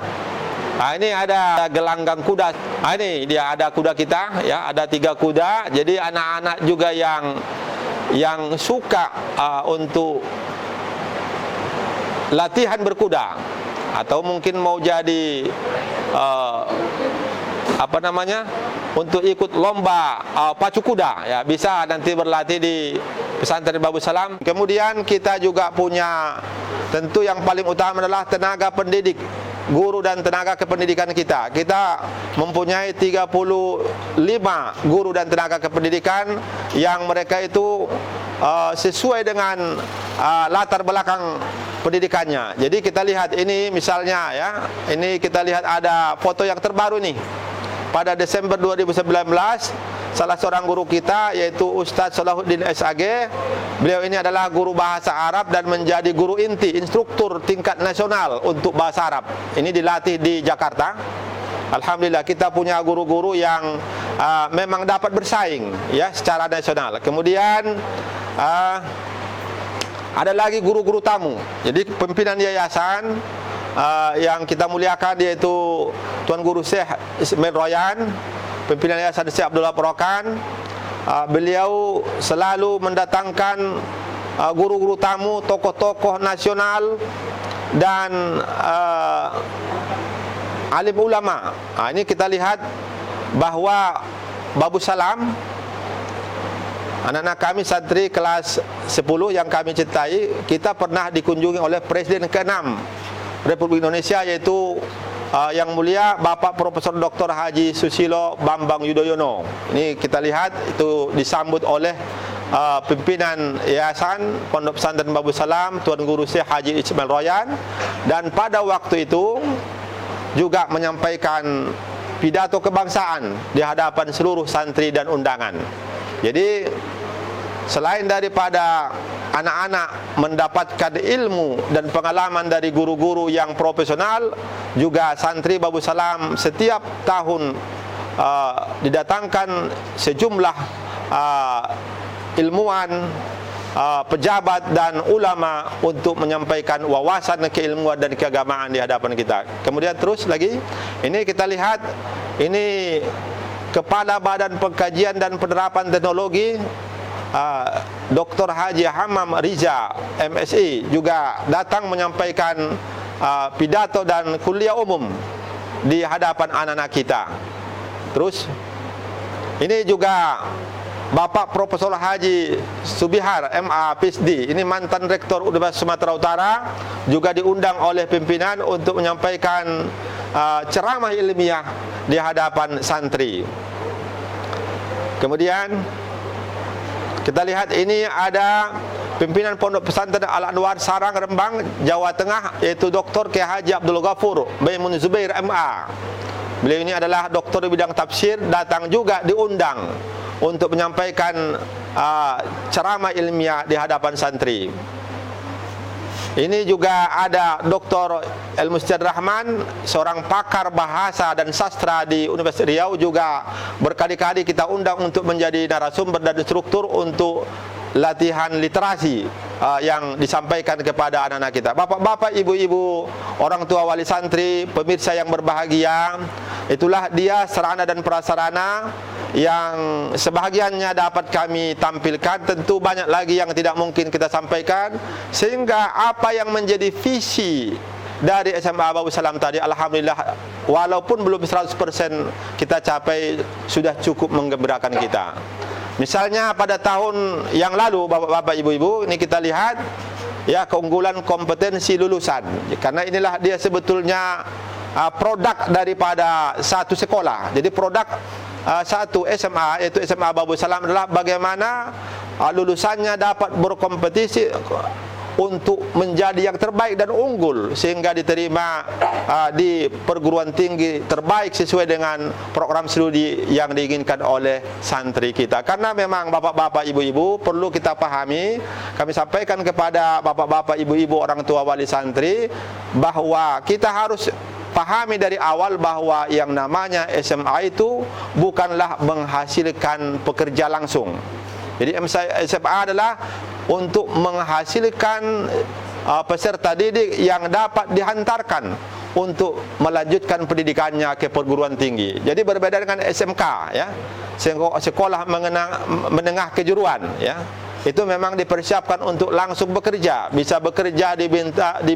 S2: nah ini ada gelanggang kuda. Nah ini dia ada kuda kita, ya, ada 3 kuda. Jadi anak-anak juga yang suka untuk latihan berkuda, atau mungkin mau jadi untuk ikut lomba pacu kuda, ya, bisa nanti berlatih di Pesantren Babus Salam. Kemudian kita juga punya, tentu yang paling utama adalah tenaga pendidik, guru dan tenaga kependidikan kita. Kita mempunyai 35 guru dan tenaga kependidikan yang mereka itu sesuai dengan latar belakang pendidikannya. Jadi kita lihat ini misalnya ya, ini kita lihat ada foto yang terbaru nih. Pada Desember 2019, salah seorang guru kita yaitu Ustadz Salahuddin SAG, beliau ini adalah guru bahasa Arab dan menjadi guru inti, instruktur tingkat nasional untuk bahasa Arab. Ini dilatih di Jakarta. Alhamdulillah kita punya guru-guru yang memang dapat bersaing ya secara nasional. Kemudian ada lagi guru-guru tamu. Jadi pimpinan yayasan yang kita muliakan yaitu Tuan Guru Syekh Ismail Royan, pimpinan Yayasan Syekh Abdullah Perokan. Beliau selalu mendatangkan guru-guru tamu, tokoh-tokoh nasional dan alim ulama. Ini kita lihat bahwa Babus Salam, anak-anak kami santri kelas 10 yang kami cintai, kita pernah dikunjungi oleh Presiden ke-6 Republik Indonesia, yaitu yang mulia Bapak Profesor Dr. Haji Susilo Bambang Yudhoyono. Ini kita lihat itu disambut oleh pimpinan Yayasan Pondok Pesantren Babus Salam, Tuan Guru Syekh Haji Ismail Royan, dan pada waktu itu juga menyampaikan pidato kebangsaan di hadapan seluruh santri dan undangan. Jadi selain daripada anak-anak mendapatkan ilmu dan pengalaman dari guru-guru yang profesional, juga santri Babus Salam setiap tahun didatangkan sejumlah ilmuwan, pejabat dan ulama untuk menyampaikan wawasan keilmuan dan keagamaan di hadapan kita. Kemudian terus lagi, ini kita lihat, ini Kepala Badan Pengkajian dan Penerapan Teknologi Dr. Haji Hammam Riza MSI juga datang menyampaikan pidato dan kuliah umum di hadapan anak-anak kita. Terus ini juga Bapak Profesor Haji Subihar MA PhD, ini mantan Rektor Universitas Sumatera Utara, juga diundang oleh pimpinan untuk menyampaikan ceramah ilmiah di hadapan santri. Kemudian kita lihat ini ada pimpinan Pondok Pesantren Al-Anwar Sarang Rembang, Jawa Tengah, yaitu Dr. Kiai Haji Abdul Ghafur Maimun Zubair MA. Beliau ini adalah doktor di bidang tafsir, datang juga diundang untuk menyampaikan ceramah ilmiah di hadapan santri. Ini juga ada Dr. El-Mustad Rahman, seorang pakar bahasa dan sastra di Universitas Riau, juga berkali-kali kita undang untuk menjadi narasumber dan instruktur untuk latihan literasi yang disampaikan kepada anak-anak kita. Bapak-bapak, ibu-ibu, orang tua wali santri, pemirsa yang berbahagia, itulah dia sarana dan prasarana yang sebahagiannya dapat kami tampilkan. Tentu banyak lagi yang tidak mungkin kita sampaikan, sehingga apa yang menjadi visi dari SMA Babus Salam tadi, alhamdulillah, walaupun belum 100% kita capai, sudah cukup menggembirakan kita. Misalnya pada tahun yang lalu, bapak-bapak, ibu-ibu, ini kita lihat ya keunggulan kompetensi lulusan, karena inilah dia sebetulnya produk daripada satu sekolah. Jadi produk satu SMA, yaitu SMA Babus Salam, adalah bagaimana lulusannya dapat berkompetisi untuk menjadi yang terbaik dan unggul, sehingga diterima di perguruan tinggi terbaik sesuai dengan program studi yang diinginkan oleh santri kita. Karena memang bapak-bapak, ibu-ibu, perlu kita pahami, kami sampaikan kepada bapak-bapak, ibu-ibu, orang tua wali santri, bahwa kita harus pahami dari awal bahwa yang namanya SMA itu bukanlah menghasilkan pekerja langsung. Jadi SMA adalah untuk menghasilkan peserta didik yang dapat dihantarkan untuk melanjutkan pendidikannya ke perguruan tinggi. Jadi berbeda dengan SMK, ya, sekolah menengah kejuruan, ya. Itu memang dipersiapkan untuk langsung bekerja. Bisa bekerja di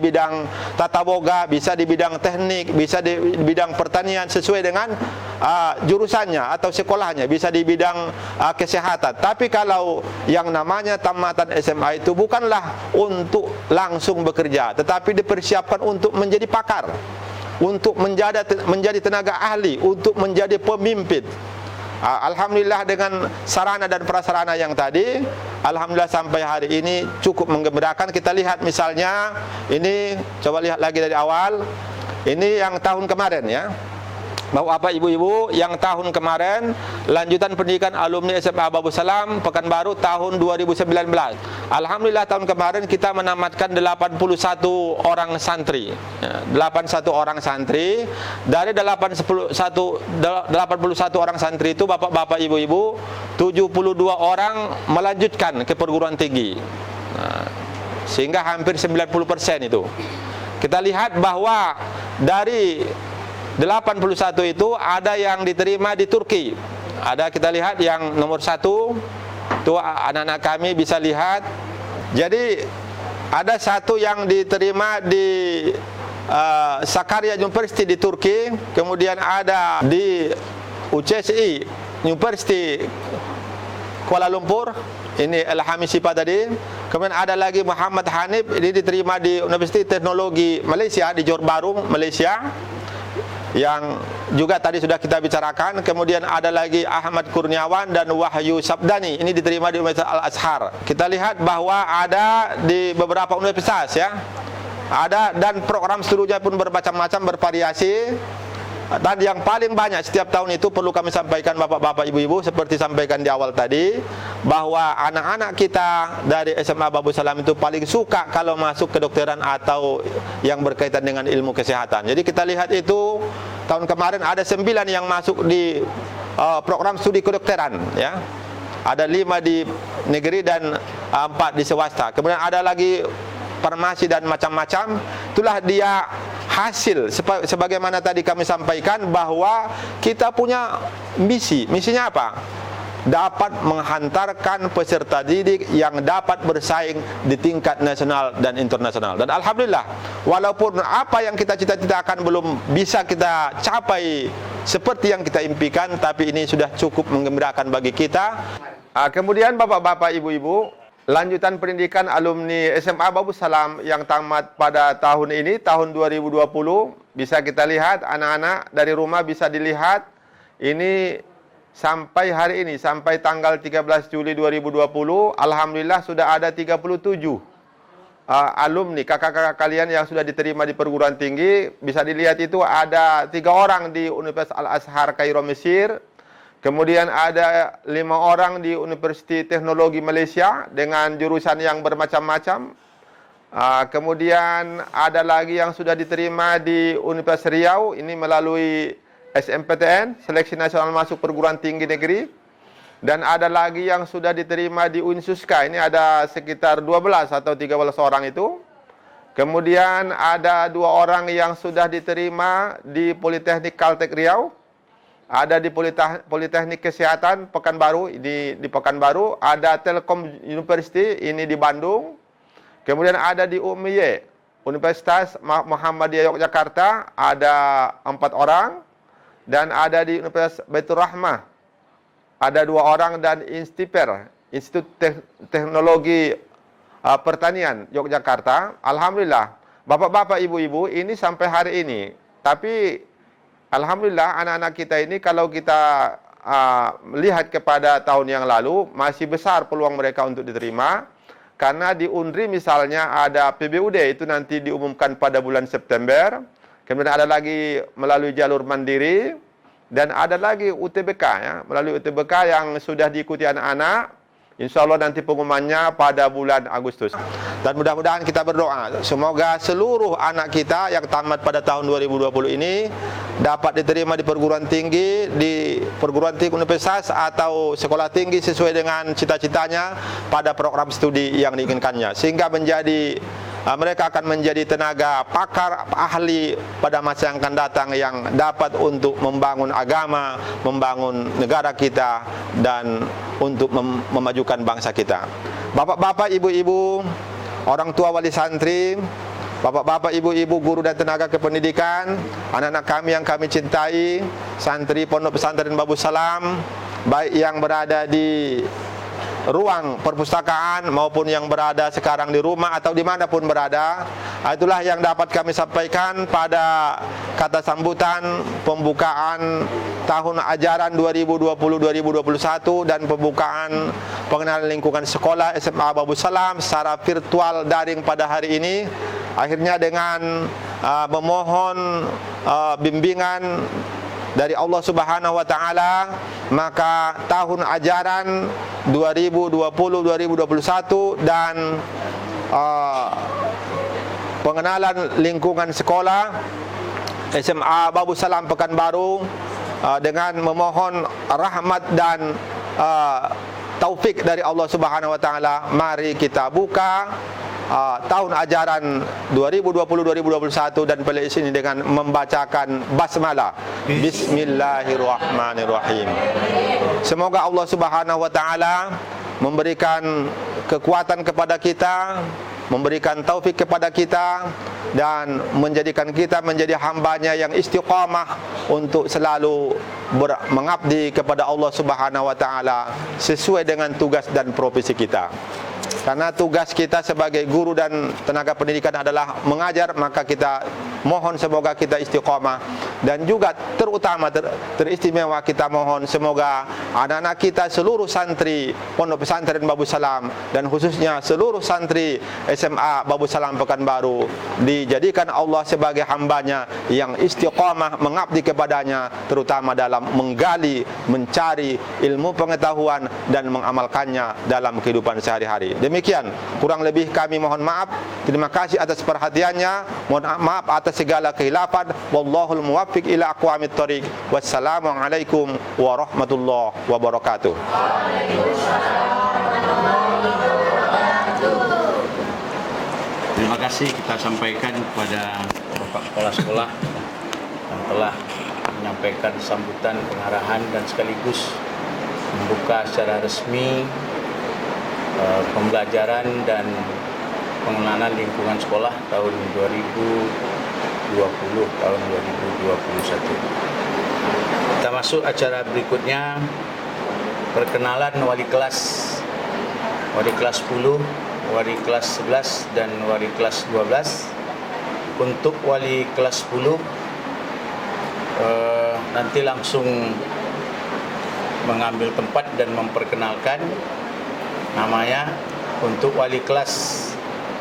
S2: bidang tata boga, bisa di bidang teknik, bisa di bidang pertanian sesuai dengan jurusannya atau sekolahnya, bisa di bidang kesehatan. Tapi kalau yang namanya tamatan SMA itu bukanlah untuk langsung bekerja, tetapi dipersiapkan untuk menjadi pakar, untuk menjadi tenaga ahli, untuk menjadi pemimpin. Alhamdulillah, dengan sarana dan prasarana yang tadi, alhamdulillah sampai hari ini cukup menggembirakan. Kita lihat misalnya ini, coba lihat lagi dari awal. Ini yang tahun kemarin, ya, Bapak, ibu-ibu, yang tahun kemarin lanjutan pendidikan alumni SMA Babus Salam Pekanbaru tahun 2019. Alhamdulillah tahun kemarin kita menamatkan 81 orang santri. 81 orang santri. Dari 81 orang santri itu, bapak-bapak, ibu-ibu, 72 orang melanjutkan ke perguruan tinggi. Sehingga hampir 90% itu. Kita lihat bahwa dari 81 itu ada yang diterima di Turki. Ada, kita lihat yang nomor 1 itu anak-anak kami bisa lihat. Jadi ada satu yang diterima di Sakarya University di Turki. Kemudian ada di UCSI University Kuala Lumpur, ini Ilhami Sipa tadi. Kemudian ada lagi Muhammad Hanif, ini diterima di Universitas Teknologi Malaysia di Johor Bahru, Malaysia, yang juga tadi sudah kita bicarakan. Kemudian ada lagi Ahmad Kurniawan dan Wahyu Sabdani, ini diterima di Universitas Al-Azhar. Kita lihat bahwa ada di beberapa universitas, ya, ada, dan program studinya pun bermacam-macam, bervariasi. Dan yang paling banyak setiap tahun itu perlu kami sampaikan, bapak-bapak, ibu-ibu, seperti sampaikan di awal tadi, bahwa anak-anak kita dari SMA Babus Salam itu paling suka kalau masuk kedokteran atau yang berkaitan dengan ilmu kesehatan. Jadi kita lihat itu tahun kemarin ada 9 yang masuk di program studi kedokteran, ya. Ada 5 di negeri dan 4 di swasta. Kemudian ada lagi farmasi dan macam-macam. Itulah dia hasil, sebagaimana tadi kami sampaikan, bahwa kita punya misi. Misinya apa? Dapat menghantarkan peserta didik yang dapat bersaing di tingkat nasional dan internasional. Dan alhamdulillah, walaupun apa yang kita cita-citakan belum bisa kita capai seperti yang kita impikan, tapi ini sudah cukup menggembirakan bagi kita. Kemudian bapak-bapak, ibu-ibu, lanjutan pendidikan alumni SMA Babus Salam yang tamat pada tahun ini, tahun 2020, bisa kita lihat anak-anak dari rumah bisa dilihat. Ini sampai hari ini, sampai tanggal 13 Juli 2020, alhamdulillah sudah ada 37 alumni, kakak-kakak kalian yang sudah diterima di perguruan tinggi. Bisa dilihat itu ada 3 orang di Universitas Al-Azhar Kairo, Mesir. Kemudian ada 5 orang di Universiti Teknologi Malaysia dengan jurusan yang bermacam-macam. Kemudian ada lagi yang sudah diterima di Universitas Riau, ini melalui SMPTN, Seleksi Nasional Masuk Perguruan Tinggi Negeri. Dan ada lagi yang sudah diterima di Unsuska, ini ada sekitar 12 atau 13 orang itu. Kemudian ada 2 orang yang sudah diterima di Politeknik Caltech Riau. Ada di Politeknik Kesehatan Pekanbaru, di Pekanbaru. Ada Telkom University, ini di Bandung. Kemudian ada di UMY, Universitas Muhammadiyah Yogyakarta, ada 4 orang. Dan ada di Universitas Baitur Rahmah, ada 2 orang, dan Instiper, Institut Teknologi Pertanian Yogyakarta. Alhamdulillah, bapak-bapak, ibu-ibu, ini sampai hari ini. Tapi alhamdulillah anak-anak kita ini kalau kita melihat kepada tahun yang lalu, masih besar peluang mereka untuk diterima. Karena di UNRI misalnya ada PBUD, itu nanti diumumkan pada bulan September. Kemudian ada lagi melalui jalur mandiri, dan ada lagi UTBK, ya, melalui UTBK yang sudah diikuti anak-anak. Insya Allah nanti pengumumannya pada bulan Agustus. Dan mudah-mudahan kita berdoa, semoga seluruh anak kita yang tamat pada tahun 2020 ini dapat diterima di perguruan tinggi, universitas atau sekolah tinggi sesuai dengan cita-citanya pada program studi yang diinginkannya. Sehingga mereka akan menjadi tenaga pakar ahli pada masa yang akan datang, yang dapat untuk membangun agama, membangun negara kita, dan untuk memajukan bangsa kita. Bapak-bapak, ibu-ibu, orang tua wali santri, bapak-bapak, ibu-ibu, guru dan tenaga kependidikan, anak-anak kami yang kami cintai, santri Pondok Pesantren Babus Salam, baik yang berada di ruang perpustakaan maupun yang berada sekarang di rumah atau dimanapun berada. Itulah yang dapat kami sampaikan pada kata sambutan pembukaan tahun ajaran 2020-2021 dan pembukaan pengenalan lingkungan sekolah SMA Babus Salam secara virtual daring pada hari ini. Akhirnya dengan memohon bimbingan dari Allah Subhanahu wa taala, maka tahun ajaran 2020-2021 dan pengenalan lingkungan sekolah SMA Babus Salam Pekanbaru dengan memohon rahmat dan taufik dari Allah Subhanahu wa taala, mari kita buka tahun ajaran 2020-2021 dan PLS ini dengan membacakan basmalah. Bismillahirrahmanirrahim. Semoga Allah Subhanahu wa taala memberikan kekuatan kepada kita, memberikan taufik kepada kita, dan menjadikan kita menjadi hambanya yang istiqamah untuk selalu mengabdi kepada Allah Subhanahu wa taala sesuai dengan tugas dan profesi kita. Karena tugas kita sebagai guru dan tenaga pendidikan adalah mengajar, maka kita mohon semoga kita istiqamah. Dan juga terutama teristimewa kita mohon semoga anak-anak kita seluruh santri Pondok Pesantren Babus Salam dan khususnya seluruh santri SMA Babus Salam Pekanbaru dijadikan Allah sebagai hambanya yang istiqamah mengabdi kepadanya, terutama dalam menggali, mencari ilmu pengetahuan dan mengamalkannya dalam kehidupan sehari-hari. Demikian, kurang lebih kami mohon maaf. Terima kasih atas perhatiannya. Mohon maaf atas segala khilafan. Wallahul muwaffiq ila aqwamit thoriq. Wassalamualaikum warahmatullahi wabarakatuh.
S1: Terima kasih kita sampaikan kepada Bapak Kepala Sekolah yang telah menyampaikan sambutan pengarahan dan sekaligus membuka secara resmi pembelajaran dan pengenalan lingkungan sekolah tahun 2020 tahun 2021. Kita masuk acara berikutnya, perkenalan wali kelas 10, wali kelas 11 dan wali kelas 12. Untuk wali kelas 10 nanti langsung mengambil tempat dan memperkenalkan namanya. Untuk wali kelas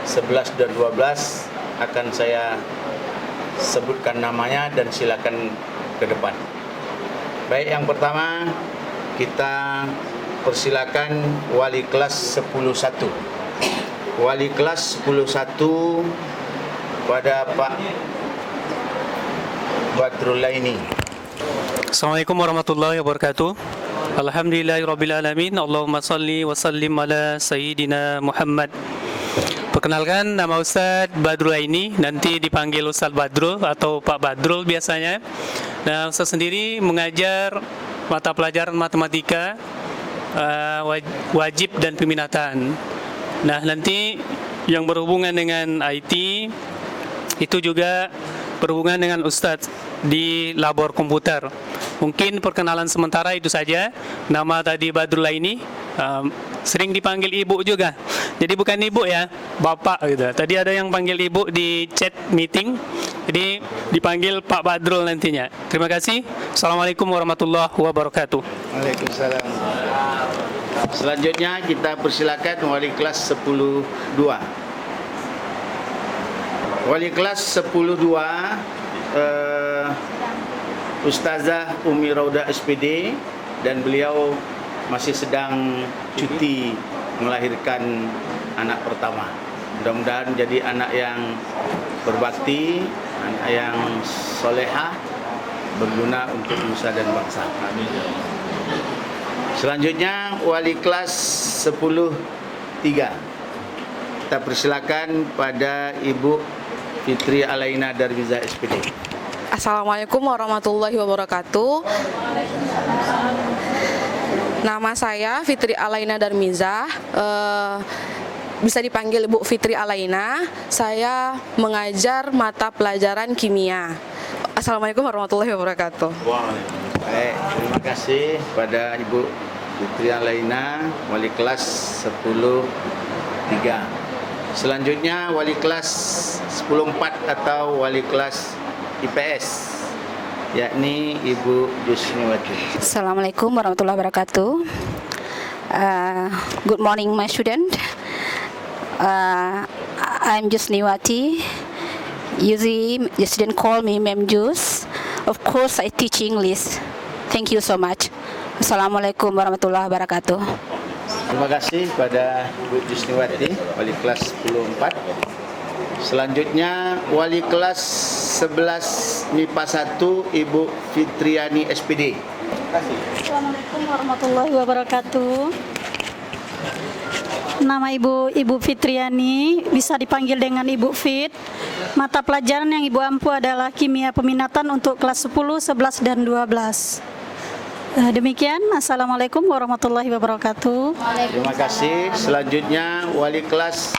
S1: 11 dan 12 akan saya sebutkan namanya dan silakan ke depan. Baik, yang pertama kita persilakan wali kelas 10-1. Wali kelas 10-1 pada Pak Badrulaini.
S3: Assalamualaikum warahmatullahi wabarakatuh. Alhamdulillahirrabbilalamin. Allahumma salli wa sallim ala Sayyidina Muhammad. Perkenalkan, nama Ustaz Badrulaini, nanti dipanggil Ustaz Badrul atau Pak Badrul biasanya. Nah, Ustaz sendiri mengajar mata pelajaran matematika, wajib dan peminatan. Nah, nanti yang berhubungan dengan IT itu juga berhubungan dengan Ustadz di labor komputer. Mungkin perkenalan sementara itu saja. Nama tadi Badrulaini, sering dipanggil ibu juga. Jadi bukan ibu ya, bapak gitu. Tadi ada yang panggil ibu di chat meeting, jadi dipanggil Pak Badrul nantinya. Terima kasih. Assalamualaikum warahmatullahi wabarakatuh.
S1: Waalaikumsalam. Selanjutnya kita persilakan wali kelas 10-2. Wali kelas 10-2 Ustazah Umi Rauda SPD, dan beliau masih sedang cuti melahirkan anak pertama. Mudah-mudahan jadi anak yang berbakti, anak yang solehah, berguna untuk nusa dan bangsa. Selanjutnya wali kelas 10-3. Kita persilakan pada Ibu Fitri Alaina Darmiza SPD.
S4: Assalamualaikum warahmatullahi wabarakatuh. Nama saya Fitri Alaina Darmiza, bisa dipanggil Ibu Fitri Alaina. Saya mengajar mata pelajaran kimia. Assalamualaikum warahmatullahi wabarakatuh.
S1: Baik, terima kasih pada Ibu Fitri Alaina, wali kelas 10-3. Selanjutnya wali kelas 10-4 atau wali kelas IPS, yakni Ibu Jusniwati.
S5: Assalamualaikum warahmatullahi wabarakatuh. Good morning, my student. I'm Jusniwati. Usually, the student call me Mem Jus. Of course, I teach English. Thank you so much. Assalamualaikum warahmatullahi wabarakatuh.
S1: Terima kasih pada Ibu Jusniwati, wali kelas 10-4. Selanjutnya wali kelas 11 MIPA 1 Ibu Fitriani SPD.
S6: Assalamualaikum warahmatullahi wabarakatuh. Nama Ibu Fitriani, bisa dipanggil dengan Ibu Fit. Mata pelajaran yang Ibu ampu adalah kimia peminatan untuk kelas 10, 11 dan 12. Demikian, Assalamualaikum warahmatullahi wabarakatuh.
S1: Terima kasih. Selanjutnya wali kelas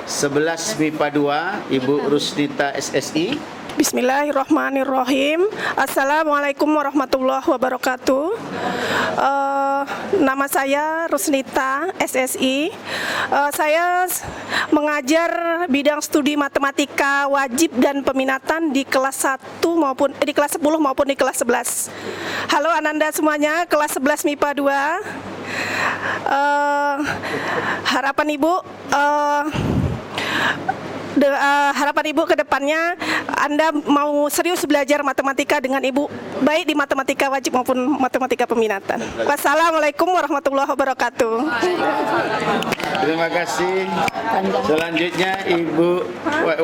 S1: 11 MIPA 2 Ibu Rusdita SSI.
S7: Bismillahirrahmanirrahim. Assalamualaikum warahmatullahi wabarakatuh. Nama saya Rusnita SSI. Saya mengajar bidang studi matematika wajib dan peminatan di kelas 1 maupun di kelas 10 maupun di kelas 11. Halo Ananda semuanya, kelas 11 MIPA 2. Harapan Ibu harapan Ibu ke depannya Anda mau serius belajar matematika dengan Ibu, baik di matematika wajib maupun matematika peminatan. Wassalamualaikum warahmatullahi wabarakatuh.
S1: Terima kasih. Selanjutnya Ibu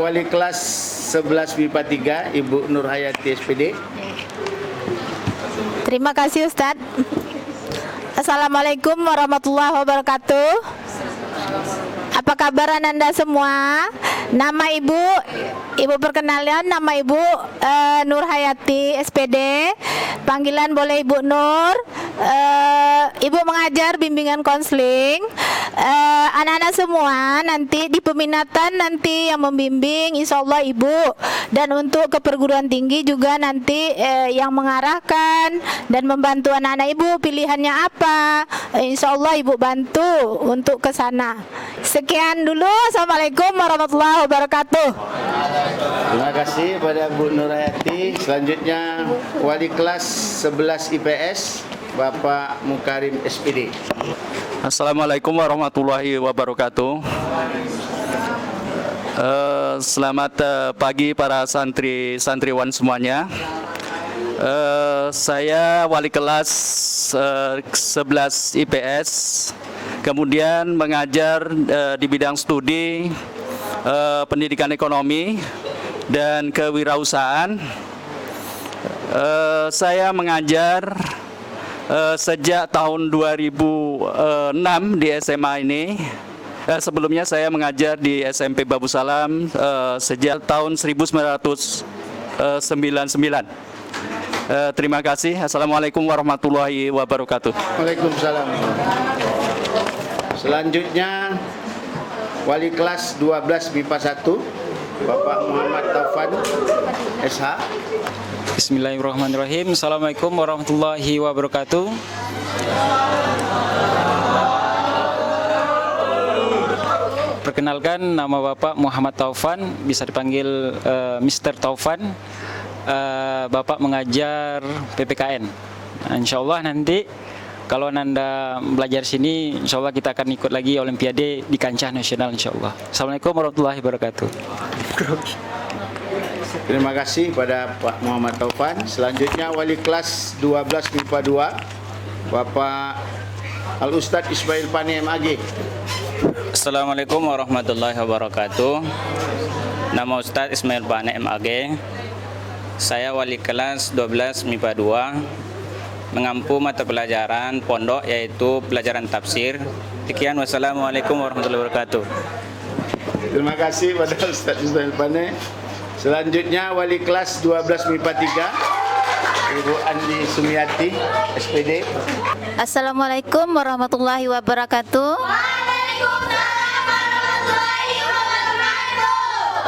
S1: wali kelas 11 MIPA 3 Ibu Nurhayati SPD.
S5: Terima kasih Ustadz. Assalamualaikum warahmatullahi wabarakatuh. Apa kabar Anda semua? Nama Ibu perkenalan, nama Ibu Nurhayati SPD. Panggilan boleh Ibu Nur. Ibu mengajar bimbingan konseling. Anak-anak semua nanti di peminatan nanti yang membimbing insya Allah Ibu, dan untuk ke perguruan tinggi juga nanti yang mengarahkan dan membantu anak-anak Ibu pilihannya apa, insya Allah Ibu bantu untuk ke sana. Sekian dulu. Assalamualaikum warahmatullahi wabarakatuh.
S1: Terima kasih pada Bu Nurhayati. Selanjutnya wali kelas 11 IPS Bapak Mukarim SPD.
S8: Assalamualaikum warahmatullahi wabarakatuh. Selamat pagi para santriwan semuanya. Saya wali kelas 11 IPS, kemudian mengajar di bidang studi pendidikan ekonomi dan kewirausahaan. Saya mengajar sejak tahun 2006 di SMA ini. Sebelumnya saya mengajar di SMP Babu Salam sejak tahun 1999. Terima kasih. Assalamualaikum warahmatullahi wabarakatuh.
S1: Waalaikumsalam. Selanjutnya wali kelas 12 MIPA 1 Bapak Muhammad Taufan SH.
S9: Bismillahirrahmanirrahim. Assalamualaikum warahmatullahi wabarakatuh. Perkenalkan, nama Bapak Muhammad Taufan, bisa dipanggil Mr. Taufan. Bapak mengajar PPKN. Nah, insya Allah nanti kalau Nanda belajar sini, insya Allah kita akan ikut lagi Olimpiade di kancah nasional, insya Allah. Assalamualaikum warahmatullahi wabarakatuh.
S1: Terima kasih pada Pak Muhammad Taufan. Selanjutnya wali kelas 12 MIPA 2 Bapak Al-Ustadz Ismail Pane MAG.
S10: Assalamualaikum warahmatullahi wabarakatuh. Nama Ustadz Ismail Pane MAG. Saya wali kelas 12 MIPA 2, mengampu mata pelajaran pondok yaitu pelajaran tafsir. Sekian, wassalamualaikum warahmatullahi wabarakatuh.
S1: Terima kasih pada Ustadz Ismail Pane. Selanjutnya wali kelas 12 MIPA 3 Ibu Andi Sumiati SPD.
S5: Assalamualaikum warahmatullahi wabarakatuh.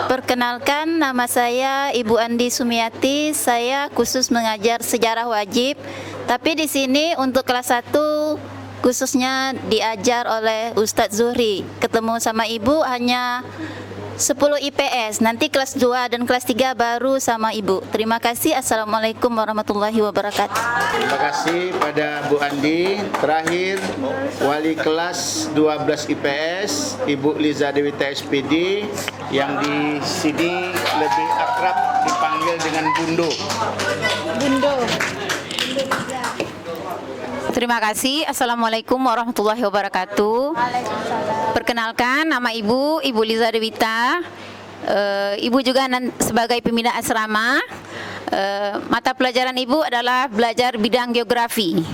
S5: Perkenalkan, nama saya Ibu Andi Sumiati. Saya khusus mengajar sejarah wajib, tapi di sini untuk kelas 1 khususnya diajar oleh Ustadz Zuhri. Ketemu sama Ibu hanya 10 IPS, nanti kelas 2 dan kelas 3 baru sama Ibu. Terima kasih. Assalamualaikum warahmatullahi wabarakatuh.
S1: Terima kasih pada Bu Andi. Terakhir wali kelas 12 IPS Ibu Liza Dewita SPD, yang di sini lebih akrab dipanggil dengan Bundo.
S5: Terima kasih. Assalamualaikum warahmatullahi wabarakatuh. Perkenalkan, nama Ibu Liza Dewita. Ibu juga sebagai pembina asrama. Mata pelajaran Ibu adalah belajar bidang geografi.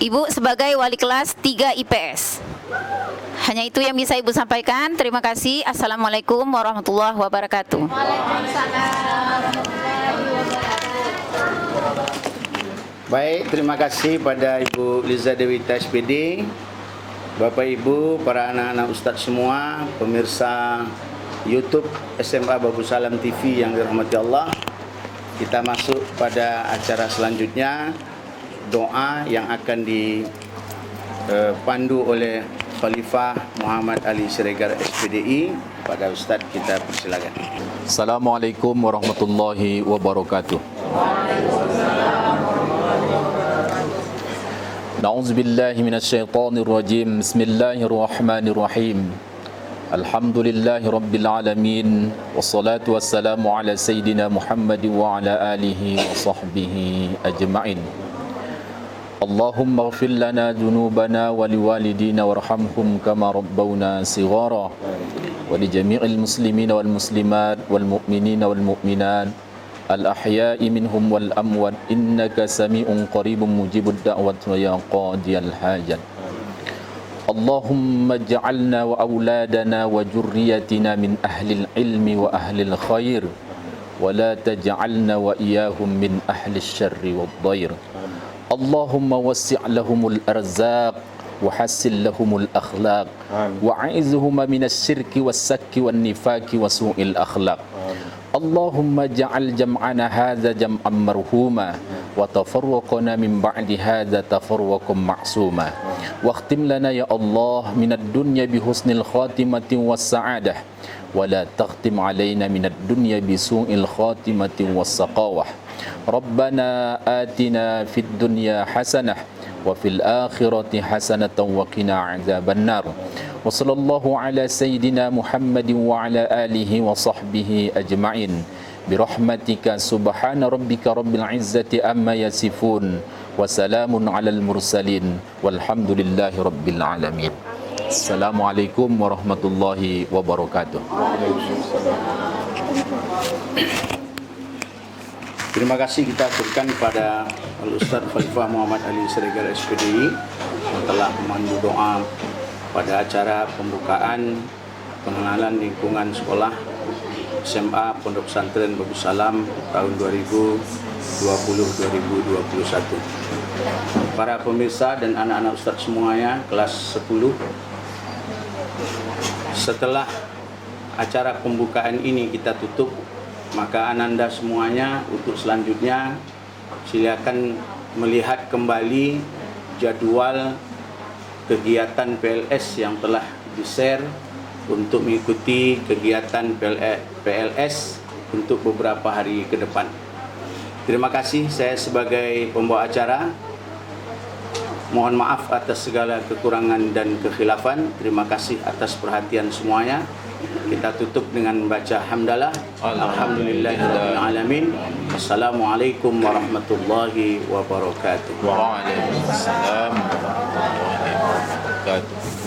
S5: Ibu sebagai wali kelas 3 IPS. Hanya itu yang bisa Ibu sampaikan. Terima kasih. Assalamualaikum warahmatullahi wabarakatuh.
S1: Baik, terima kasih pada Ibu Liza Dewita SPD, Bapak Ibu, para anak-anak Ustadz semua, pemirsa YouTube SMA Babu Salam TV yang dirahmati Allah. Kita masuk pada acara selanjutnya, doa yang akan dipandu oleh Khalifah Muhammad Ali Siregar SPDI. Pada Ustadz kita persilakan.
S11: Assalamualaikum warahmatullahi wabarakatuh. Na'udzu billahi minasyaitonir rajim. Bismillahirrahmanirrahim. Alhamdulillahi rabbil alamin. Wassalatu wassalamu ala sayyidina Muhammad wa ala alihi wa sahbihi ajma'in. Allahumma ighfir lana dhunubana wa liwalidina warhamhum kama rabbawna shighara. Wa li jami'il muslimina wal muslimat wal mu'minina wal mu'minat الأحياء منهم والأموات إنك سميع قريب مجيب الدعوة ويا قاضي الحاجات اللهم اجعلنا وأولادنا وذريتنا من أهل العلم وأهل الخير ولا تجعلنا وإياهم من أهل الشر والضير اللهم وسع لهم الأرزاق وحسن لهم الأخلاق وأعذهم من الشرك والسك والنفاق وسوء الأخلاق اللهم اجعل جمعنا هذا جمعا مرحوما وتفرقنا من بعد هذا تفرقا معصوما واختم لنا يا الله من الدنيا بحسن الخاتمة والسعادة ولا تختم علينا من الدنيا بسوء الخاتمة والسقاوة Rabbana atina fid dunya hasanah wa fil akhirati hasanatan wa qina adzabannar. Wa sallallahu ala sayyidina Muhammadin wa ala alihi wa sahbihi ajma'in. Birahmatika subhana rabbika rabbil izzati amma yasifun wa salamun alal mursalin walhamdulillahi rabbil alamin. Assalamualaikum warahmatullahi wabarakatuh.
S1: Terima kasih kita aturkan kepada Al-Ustaz Khalifah Muhammad Ali Siregar SPDI yang telah memandu doa pada acara pembukaan pengenalan lingkungan sekolah SMA Pondok Pesantren Bagus Salam tahun 2020-2021. Para pemirsa dan anak-anak Ustaz semuanya kelas 10, setelah acara pembukaan ini kita tutup, maka ananda semuanya untuk selanjutnya silakan melihat kembali jadwal kegiatan PLS yang telah di-share untuk mengikuti kegiatan PLS untuk beberapa hari ke depan. Terima kasih, saya sebagai pembawa acara mohon maaf atas segala kekurangan dan kekhilafan. Terima kasih atas perhatian semuanya. Kita tutup dengan membaca hamdalah. Alhamdulillahirabbil alamin. Assalamualaikum warahmatullahi wabarakatuh.
S11: Waalaikumsalam warahmatullahi wabarakatuh.